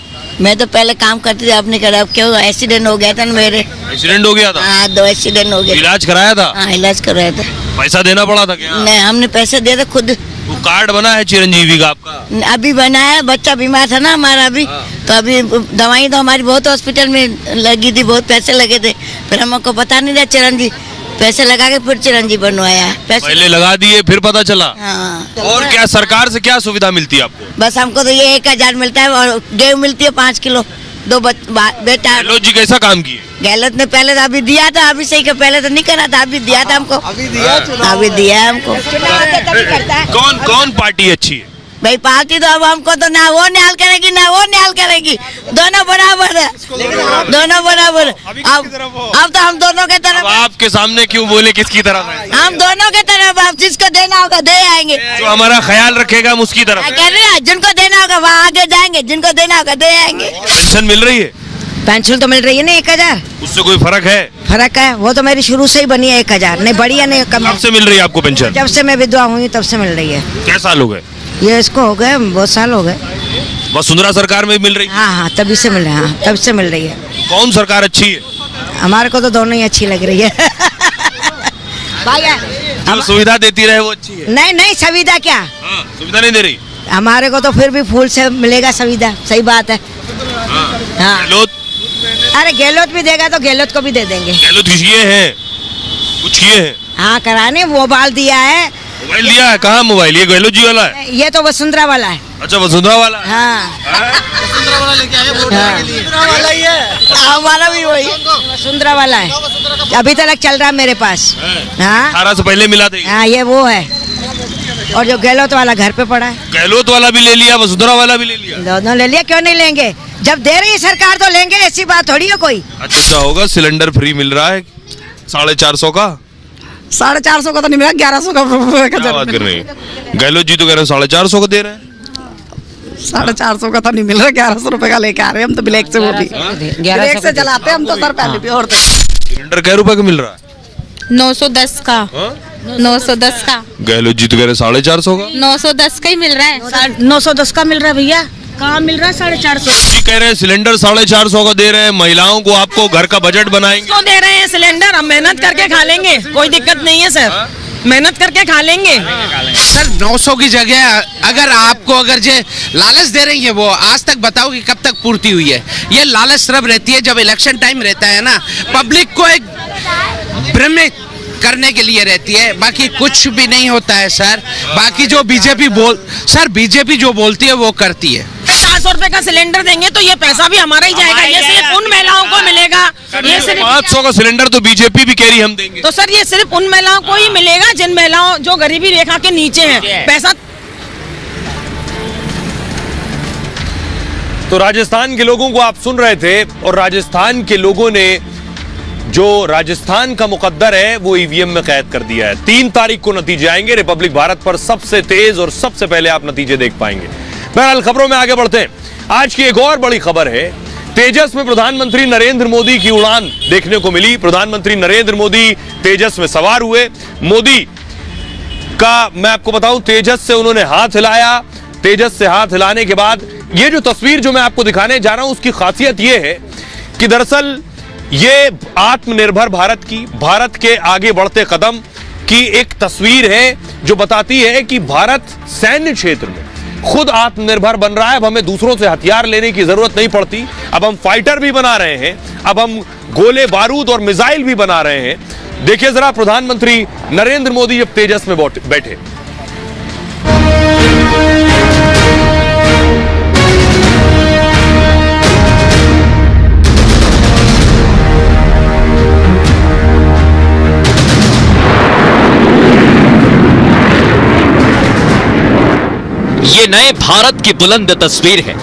मैं तो पहले काम करती थी, अब नहीं करा। अब क्यों, एक्सीडेंट हो गया था ना मेरे। एक्सीडेंट हो गया था? हाँ, 2 एक्सीडेंट हो गए। इलाज कराया था? हाँ, इलाज कराया था। पैसा देना पड़ा था क्या? नहीं, हमने पैसे दिए थे खुद। वो कार्ड बना है चिरंजीवी का आपका? अभी बना है, बच्चा बीमार था ना हमारा अभी, तो अभी दवाई तो हमारी बहुत हॉस्पिटल में लगी थी, बहुत पैसे लगे थे। फिर हमको पता नहीं था, चिरंजी पैसे लगा के फिर चिरंजी बनवाया। पहले लगा दिए फिर पता चला? हाँ। और क्या सरकार से क्या सुविधा मिलती है आपको? बस हमको तो ये 1000 मिलता है और गेहूँ मिलती है 5 किलो। 2 बेटा। गहलोत जी कैसा काम किए? गहलोत ने पहले तो अभी दिया था, अभी सही का पहले तो नहीं करा था, अभी दिया था हमको। अभी दिया हमको। कौन कौन पार्टी अच्छी है भाई? पार्टी तो अब हमको तो ना वो न्याल करेगी ना वो न्याल करेगी, दोनों बराबर है, दोनों बराबर। अब तो हम दोनों के तरफ। आपके सामने क्यों बोले किसकी तरफ है? हम दोनों के तरफ, आप जिसको देना होगा दे आएंगे। जो हमारा ख्याल रखेगा हम उसकी तरफ। कह रहे हैं जिनको देना होगा वहाँ आगे जाएंगे, जिनको देना होगा दे आएंगे। पेंशन मिल रही है? पेंशन तो मिल रही है ना 1000। उससे कोई फर्क है? फर्क है, वो तो मेरी शुरू से ही बनी है 1000, नहीं बढ़ी है नहीं कम। कब से मिल रही है आपको पेंशन? जब से मैं विधवा हुई तब से मिल रही है। क्या साल हो गए? ये इसको हो गए बहुत साल हो गए। वसुंधरा सरकार में मिल रही है? हाँ हाँ, तभी से मिल रही है। हाँ, तब से मिल रही है। कौन सरकार अच्छी है? हमारे को तो दोनों ही अच्छी लग रही है। जो सुविधा देती रहे वो अच्छी है? नहीं नहीं, सुविधा क्या? सुविधा नहीं दे रही हमारे को तो फिर भी फूल से मिलेगा सुविधा, सही बात है। हाँ। गहलोत? अरे गहलोत भी देगा तो गहलोत को भी दे देंगे। गहलोत किए हैं, कुछ किए हैं? हाँ, कराने मोबाइल दिया है। मोबाइल दिया है? कहाँ मोबाइल? ये गहलोत जी वाला है? ये तो वसुंधरा वाला है। अच्छा, वसुंधरा वाला है? हाँ। वसुंधरा वाला लेके आए वोट देने के लिए। वसुंधरा वाला ही है। हमारा भी वही वसुंधरा वाला है, अभी तक चल रहा है मेरे पास। हाँ, 18 से पहले मिला था? हाँ, ये वो है। और जो गहलोत वाला घर पे पड़ा है। गहलोत वाला भी ले लिया, वसुंधरा वाला भी ले लिया? दोनों ले लिया, क्यों नहीं लेंगे? जब दे रही है सरकार तो लेंगे, ऐसी बात थोड़ी है कोई। अच्छा होगा, सिलेंडर फ्री मिल रहा है 450 का? 450 का तो नहीं मिला, 1100 का। क्या बात कर रहे हैं? गहलोत जी तो कह रहे हैं 450 का दे रहे हैं। 450 का तो नहीं मिल रहा, 1100 रुपए का लेके आ रहे हैं हम तो ब्लैक से। वो भी ब्लैक से चलाते हम तो सर, पहले भी। और सिलेंडर क्या रुपए का मिल रहा है? 910 का। 910 का। गहलोत जी तो कह रहे 450 का। 910 का ही मिल रहा है। 910 का मिल रहा है भैया, कहाँ मिल रहा है 450? जी कह रहे हैं सिलेंडर 450 का दे रहे हैं, महिलाओं को आपको घर का बजट बनाएंगे। तो दे रहे हैं सिलेंडर, हम मेहनत करके खा लेंगे, कोई दिक्कत नहीं है सर, मेहनत करके खा लेंगे। सर 900 की जगह अगर आपको अगर जे लालच दे रही है, वो आज तक बताओ कि कब तक पूर्ति हुई है? ये लालच सिर्फ रहती है जब इलेक्शन टाइम रहता है ना, पब्लिक को एक भ्रमित करने के लिए रहती है, बाकी कुछ भी नहीं होता है सर। बाकी जो बीजेपी जो बोलती है वो करती है। 400 रुपए का सिलेंडर देंगे तो ये पैसा भी हमारा ही जाएगा, ये सिर्फ उन महिलाओं को मिलेगा। ये सिर्फ 500 का सिलेंडर तो बीजेपी भी कह रही हम देंगे। तो सर ये सिर्फ उन महिलाओं को ही मिलेगा जिन महिलाओं जो गरीबी रेखा के नीचे हैं। पैसा तो राजस्थान के लोगों को आप सुन रहे थे, और राजस्थान के लोगों ने जो राजस्थान का मुकद्दर है वो ईवीएम में कैद कर दिया है। 3 तारीख को नतीजे आएंगे। रिपब्लिक भारत पर सबसे तेज और सबसे पहले आप नतीजे देख पाएंगे। बहरहाल खबरों में आगे बढ़ते हैं। आज की एक और बड़ी खबर है, तेजस में प्रधानमंत्री नरेंद्र मोदी की उड़ान देखने को मिली। प्रधानमंत्री नरेंद्र मोदी तेजस में सवार हुए। मोदी का मैं आपको बताऊं, तेजस से उन्होंने हाथ हिलाया। तेजस से हाथ हिलाने के बाद ये जो तस्वीर जो मैं आपको दिखाने जा रहा हूं, उसकी खासियत ये है कि दरअसल ये आत्मनिर्भर भारत की, भारत के आगे बढ़ते कदम की एक तस्वीर है जो बताती है कि भारत सैन्य क्षेत्र में खुद आत्मनिर्भर बन रहा है। अब हमें दूसरों से हथियार लेने की जरूरत नहीं पड़ती। अब हम फाइटर भी बना रहे हैं, अब हम गोले बारूद और मिसाइल भी बना रहे हैं। देखिए जरा प्रधानमंत्री नरेंद्र मोदी जब तेजस में बैठे। ये नए भारत की बुलंद तस्वीर है।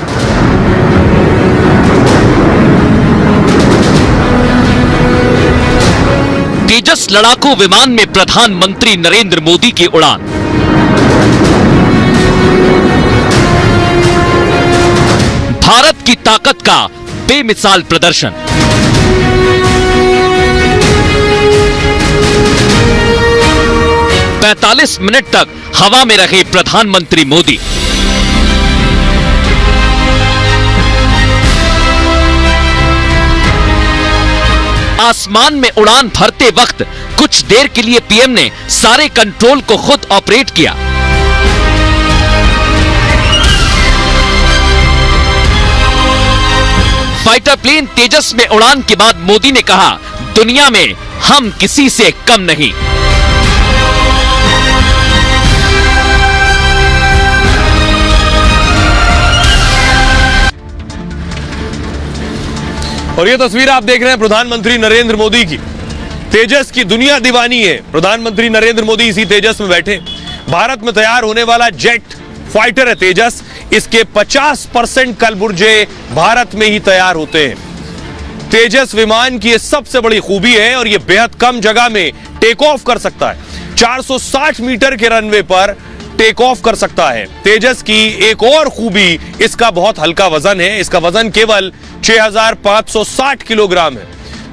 तेजस लड़ाकू विमान में प्रधानमंत्री नरेंद्र मोदी की उड़ान। भारत की ताकत का बेमिसाल प्रदर्शन। 45 मिनट तक हवा में रहे प्रधानमंत्री मोदी। आसमान में उड़ान भरते वक्त कुछ देर के लिए पीएम ने सारे कंट्रोल को खुद ऑपरेट किया। फाइटर प्लेन तेजस में उड़ान के बाद मोदी ने कहा, दुनिया में हम किसी से कम नहीं। और ये तस्वीर आप देख रहे हैं प्रधानमंत्री नरेंद्र मोदी की। तेजस की दुनिया दीवानी है। प्रधानमंत्री नरेंद्र मोदी इसी तेजस में बैठे। भारत में तैयार होने वाला जेट फाइटर है तेजस। इसके 50% कलपुर्जे भारत में ही तैयार होते हैं। तेजस विमान की ये सबसे बड़ी खूबी है और ये बेहद कम जगह में टेक ऑफ कर सकता है। 460 मीटर के रनवे पर टेक ऑफ कर सकता है। तेजस की एक और खूबी इसका बहुत हल्का वजन है। इसका वजन केवल 6560 किलोग्राम है।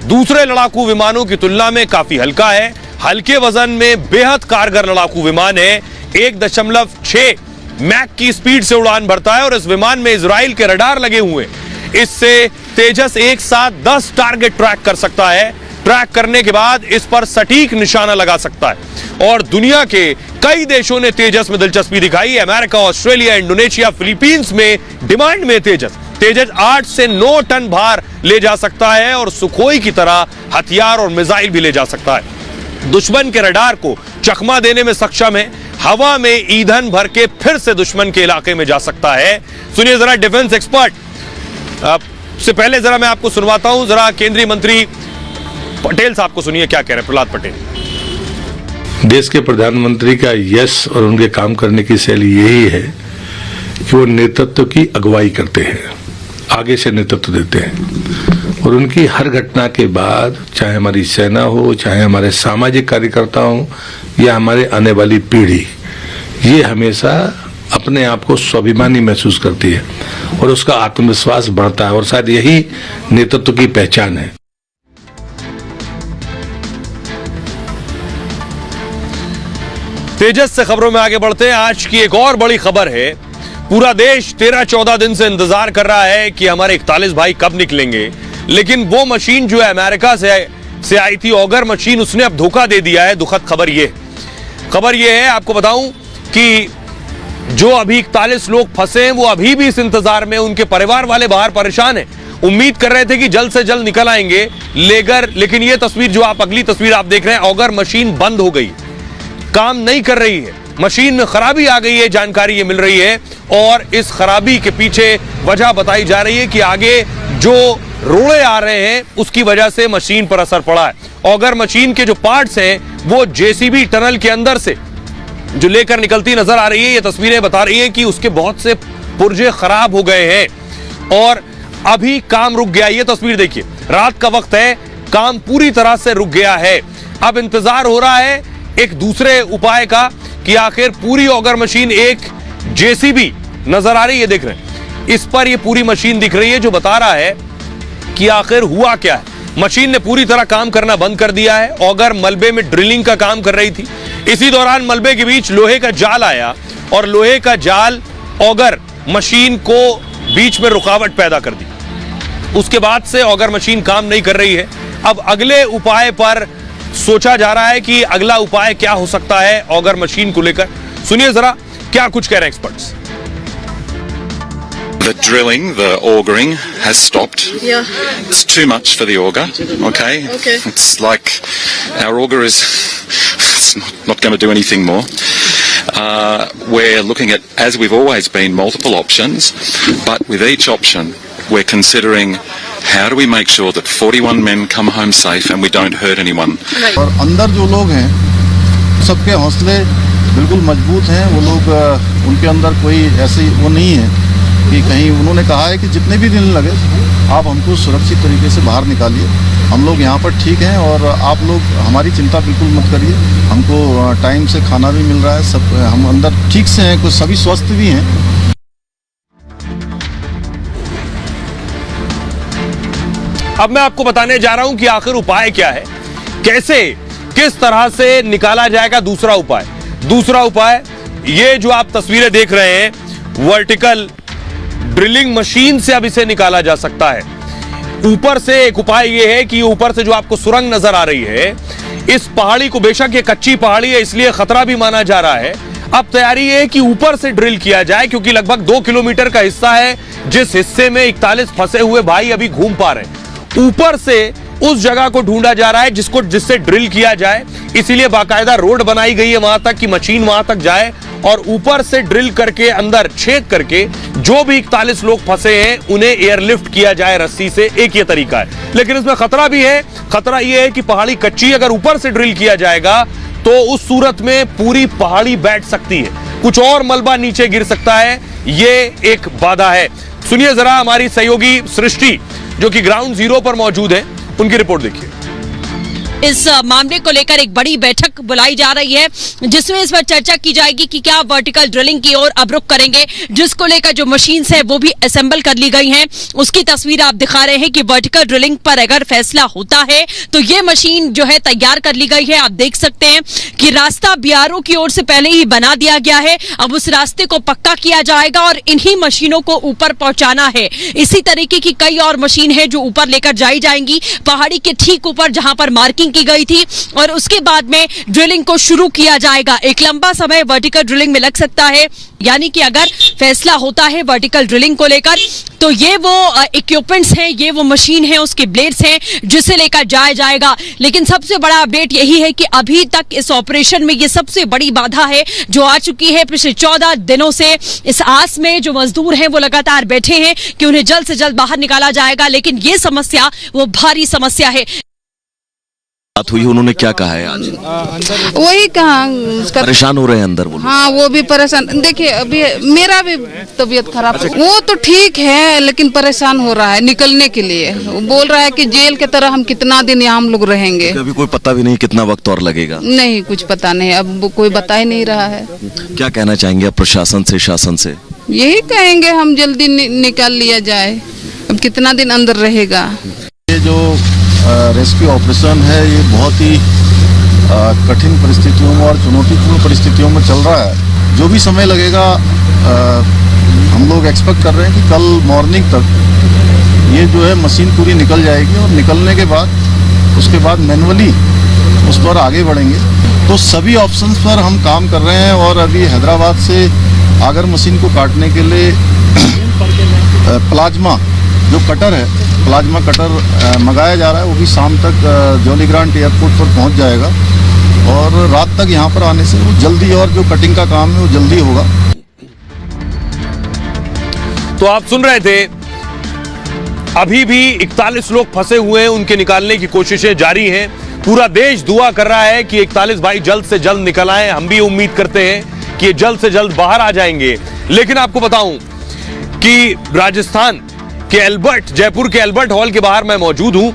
दूसरे लड़ाकू विमानों की तुलना में काफी हल्का है। हल्के वजन में बेहद कारगर लड़ाकू विमान है। 1.6 मैक की स्पीड से उड़ान भरता है और इस विमान में इजराइल के रडार लगे हुए हैं। इससे तेजस एक साथ 10 टारगेट ट्रैक कर सकता है। ट्रैक करने के बाद इस पर सटीक निशाना लगा सकता है। और दुनिया के कई देशों ने तेजस में दिलचस्पी दिखाई है। अमेरिका, ऑस्ट्रेलिया, इंडोनेशिया, फिलीपींस में डिमांड में तेजस 8 से 9 टन भार ले जा सकता है और सुखोई की तरह हथियार और मिसाइल भी ले जा सकता है। दुश्मन के रडार को चकमा देने में सक्षम है। हवा में ईंधन भर के फिर से दुश्मन के इलाके में जा सकता है। सुनिए जरा डिफेंस एक्सपर्ट से पहले जरा मैं आपको सुनवाता हूं। जरा केंद्रीय मंत्री पटेल साहब को सुनिए क्या कह रहे हैं। प्रहलाद पटेल। देश के प्रधानमंत्री का यश और उनके काम करने की शैली यही है कि वो नेतृत्व की अगुवाई करते हैं, आगे से नेतृत्व देते हैं और उनकी हर घटना के बाद, चाहे हमारी सेना हो, चाहे हमारे सामाजिक कार्यकर्ता हो या हमारे आने वाली पीढ़ी, ये हमेशा अपने आप को स्वाभिमानी महसूस करती है और उसका आत्मविश्वास बढ़ता है और शायद यही नेतृत्व की पहचान है। तेजस से खबरों में आगे बढ़ते हैं। आज की एक और बड़ी खबर है। पूरा देश 13-14 दिन से इंतजार कर रहा है कि हमारे 41 भाई कब निकलेंगे, लेकिन वो मशीन जो है अमेरिका से आई थी, ऑगर मशीन, उसने अब धोखा दे दिया है। दुखद खबर ये है आपको बताऊं कि जो अभी 41 लोग फंसे हैं वो अभी भी इस इंतजार में, उनके परिवार वाले बाहर परेशान हैं। उम्मीद कर रहे थे कि जल्द से जल्द निकल आएंगे लेकिन ये तस्वीर जो अगली तस्वीर आप देख रहे हैं, ऑगर मशीन बंद हो गई, काम नहीं कर रही है। मशीन में खराबी आ गई है, जानकारी ये मिल रही है और इस खराबी के पीछे वजह बताई जा रही है कि आगे जो रोड़े आ रहे हैं उसकी वजह से मशीन पर असर पड़ा है। ऑगर मशीन के जो पार्ट्स हैं वो जेसीबी टनल के अंदर से जो लेकर निकलती नजर आ रही है। ये तस्वीरें बता रही है कि उसके बहुत से पुर्जे खराब हो गए हैं और अभी काम रुक गया। ये तस्वीर देखिए, रात का वक्त है, काम पूरी तरह से रुक गया है। अब इंतजार हो रहा है एक दूसरे उपाय का कि आखिर पूरी ऑगर मशीन, एक जेसीबी नजर आ रही है, देख रहे हैं इस पर ये पूरी मशीन दिख रही है जो बता रहा है कि आखिर हुआ क्या है। मशीन ने पूरी तरह काम करना बंद कर दिया है। ऑगर मलबे में ड्रिलिंग का काम कर रही थी। इसी दौरान मलबे के बीच लोहे का जाल आया और लोहे का जाल ऑगर मशीन को बीच में रुकावट पैदा कर दी। उसके बाद से ऑगर मशीन काम नहीं कर रही है। अब अगले उपाय पर सोचा जा रहा है कि अगला उपाय क्या हो सकता है ऑगर मशीन को लेकर। सुनिए जरा क्या कुछ कह रहे हैं experts. The drilling, the augering has stopped. Yeah. It's too much for the auger. Okay. Okay. It's like our auger is it's not going to do anything more. We're looking at, as we've always been, multiple options, but with each option we're considering how do we make sure that 41 men come home safe and we don't hurt anyone. और अंदर जो लोग हैं सबके हौसले बिल्कुल मजबूत हैं। वो लोग उनके अंदर कोई ऐसी वो नहीं है कि कहीं, उन्होंने कहा है कि जितने भी दिन लगे आप हमको सुरक्षित तरीके से बाहर निकालिए। हम लोग यहाँ पर ठीक हैं और आप लोग हमारी चिंता बिल्कुल मत करिए। हमको टाइम से खाना भी मिल रहा है, सब हम अंदर ठीक से हैं, कुछ सभी स्वस्थ भी हैं। अब मैं आपको बताने जा रहा हूं कि आखिर उपाय क्या है, कैसे किस तरह से निकाला जाएगा दूसरा उपाय। दूसरा उपाय, ये जो आप तस्वीरें देख रहे हैं, वर्टिकल ड्रिलिंग मशीन से अब इसे निकाला जा सकता है। ऊपर से एक उपाय ये है कि ऊपर से जो आपको सुरंग नजर आ रही है, इस पहाड़ी को, बेशक ये कच्ची पहाड़ी है इसलिए खतरा भी माना जा रहा है, अब तैयारी है कि ऊपर से ड्रिल किया जाए, क्योंकि लगभग 2 किलोमीटर का हिस्सा है जिस हिस्से में 41 फंसे हुए भाई अभी घूम पा रहे हैं। ऊपर से उस जगह को ढूंढा जा रहा है जिससे ड्रिल किया जाए, इसीलिए बाकायदा रोड बनाई गई है वहां तक कि मशीन वहां तक जाए और ऊपर से ड्रिल करके अंदर छेद करके जो भी 41 लोग फंसे हैं उन्हें एयरलिफ्ट किया जाए रस्सी से। एक ये तरीका है, लेकिन इसमें खतरा भी है। खतरा यह है कि पहाड़ी कच्ची, अगर ऊपर से ड्रिल किया जाएगा तो उस सूरत में पूरी पहाड़ी बैठ सकती है, कुछ और मलबा नीचे गिर सकता है, ये एक बाधा है। सुनिए जरा हमारी सहयोगी सृष्टि जो कि ग्राउंड जीरो पर मौजूद है, उनकी रिपोर्ट देखिए। इस मामले को लेकर एक बड़ी बैठक बुलाई जा रही है जिसमें इस पर चर्चा की जाएगी कि क्या वर्टिकल ड्रिलिंग की ओर अब रुख करेंगे, जिसको लेकर जो मशीन्स है वो भी असेंबल कर ली गई हैं। उसकी तस्वीर आप दिखा रहे हैं कि वर्टिकल ड्रिलिंग पर अगर फैसला होता है तो ये मशीन जो है तैयार कर ली गई है। आप देख सकते हैं कि रास्ता बीआरओ की ओर से पहले ही बना दिया गया है, अब उस रास्ते को पक्का किया जाएगा और इन्हीं मशीनों को ऊपर पहुंचाना है। इसी तरीके की कई और मशीन है जो ऊपर लेकर जाई जाएंगी, पहाड़ी के ठीक ऊपर जहां पर मार्किंग की गई थी, और उसके बाद में ड्रिलिंग को शुरू किया जाएगा। एक लंबा समय वर्टिकल ड्रिलिंग में लग सकता है, यानी कि अगर फैसला होता है वर्टिकल ड्रिलिंग को लेकर तो ये वो इक्विपमेंट्स हैं, ये वो मशीन है, उसके ब्लेड्स हैं जिसे लेकर जाया जाएगा। लेकिन सबसे बड़ा अपडेट यही है कि अभी तक इस ऑपरेशन में ये सबसे बड़ी बाधा है जो आ चुकी है। पिछले 14 दिनों से इस आस में जो मजदूर हैं वो लगातार बैठे हैं कि उन्हें जल्द से जल्द बाहर निकाला जाएगा, लेकिन ये समस्या वो भारी समस्या है। बात हुई, उन्होंने क्या कहा है आज? वही कहा, परेशान हो रहे हैं अंदर वो लोग। हाँ वो भी परेशान, देखिए अभी मेरा भी तबीयत खराब है, वो तो ठीक है लेकिन परेशान हो रहा है निकलने के लिए। वो बोल रहा है कि जेल के तरह हम कितना दिन यहाँ हम लोग रहेंगे। अभी कोई पता भी नहीं कितना वक्त और लगेगा। नहीं कुछ पता नहीं, अब कोई बता ही नहीं रहा है। क्या कहना चाहेंगे आप प्रशासन से, शासन से? यही कहेंगे हम जल्दी निकाल लिया जाए, अब कितना दिन अंदर रहेगा। ये जो रेस्क्यू ऑपरेशन है ये बहुत ही कठिन परिस्थितियों में और चुनौतीपूर्ण परिस्थितियों में चल रहा है। जो भी समय लगेगा हम लोग एक्सपेक्ट कर रहे हैं कि कल मॉर्निंग तक ये जो है मशीन पूरी निकल जाएगी और निकलने के बाद उसके बाद मैनुअली उस पर आगे बढ़ेंगे। तो सभी ऑप्शंस पर हम काम कर रहे हैं और अभी हैदराबाद से आगर मशीन को काटने के लिए प्लाज्मा जो कटर है, प्लाज्मा कटर मंगाया जा रहा है, वो भी शाम तक जॉली ग्रांट एयरपोर्ट पर पहुंच जाएगा और रात तक यहाँ पर आने से वो जल्दी, और जो कटिंग का काम है वो जल्दी होगा। तो आप सुन रहे थे, अभी भी 41 लोग फंसे हुए हैं, उनके निकालने की कोशिशें जारी हैं। पूरा देश दुआ कर रहा है कि 41 भाई जल्द से जल्द निकल आए। हम भी उम्मीद करते हैं कि जल्द से जल्द बाहर आ जाएंगे। लेकिन आपको बताऊं कि राजस्थान के जयपुर के एल्बर्ट हॉल के बाहर मैं मौजूद हूं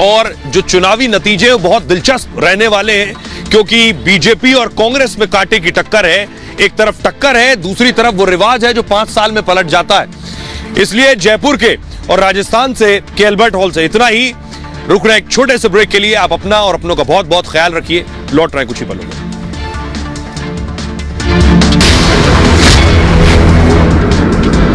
और जो चुनावी नतीजे हैं बहुत दिलचस्प रहने वाले हैं, क्योंकि बीजेपी और कांग्रेस में कांटे की टक्कर है। एक तरफ टक्कर है, दूसरी तरफ वो रिवाज है जो 5 साल में पलट जाता है। इसलिए जयपुर के और राजस्थान से के एल्बर्ट हॉल से इतना ही। रुक रहे एक छोटे से ब्रेक के लिए। आप अपना और अपनों का बहुत बहुत ख्याल रखिए। लौट रहे हैं कुछ ही पलों में।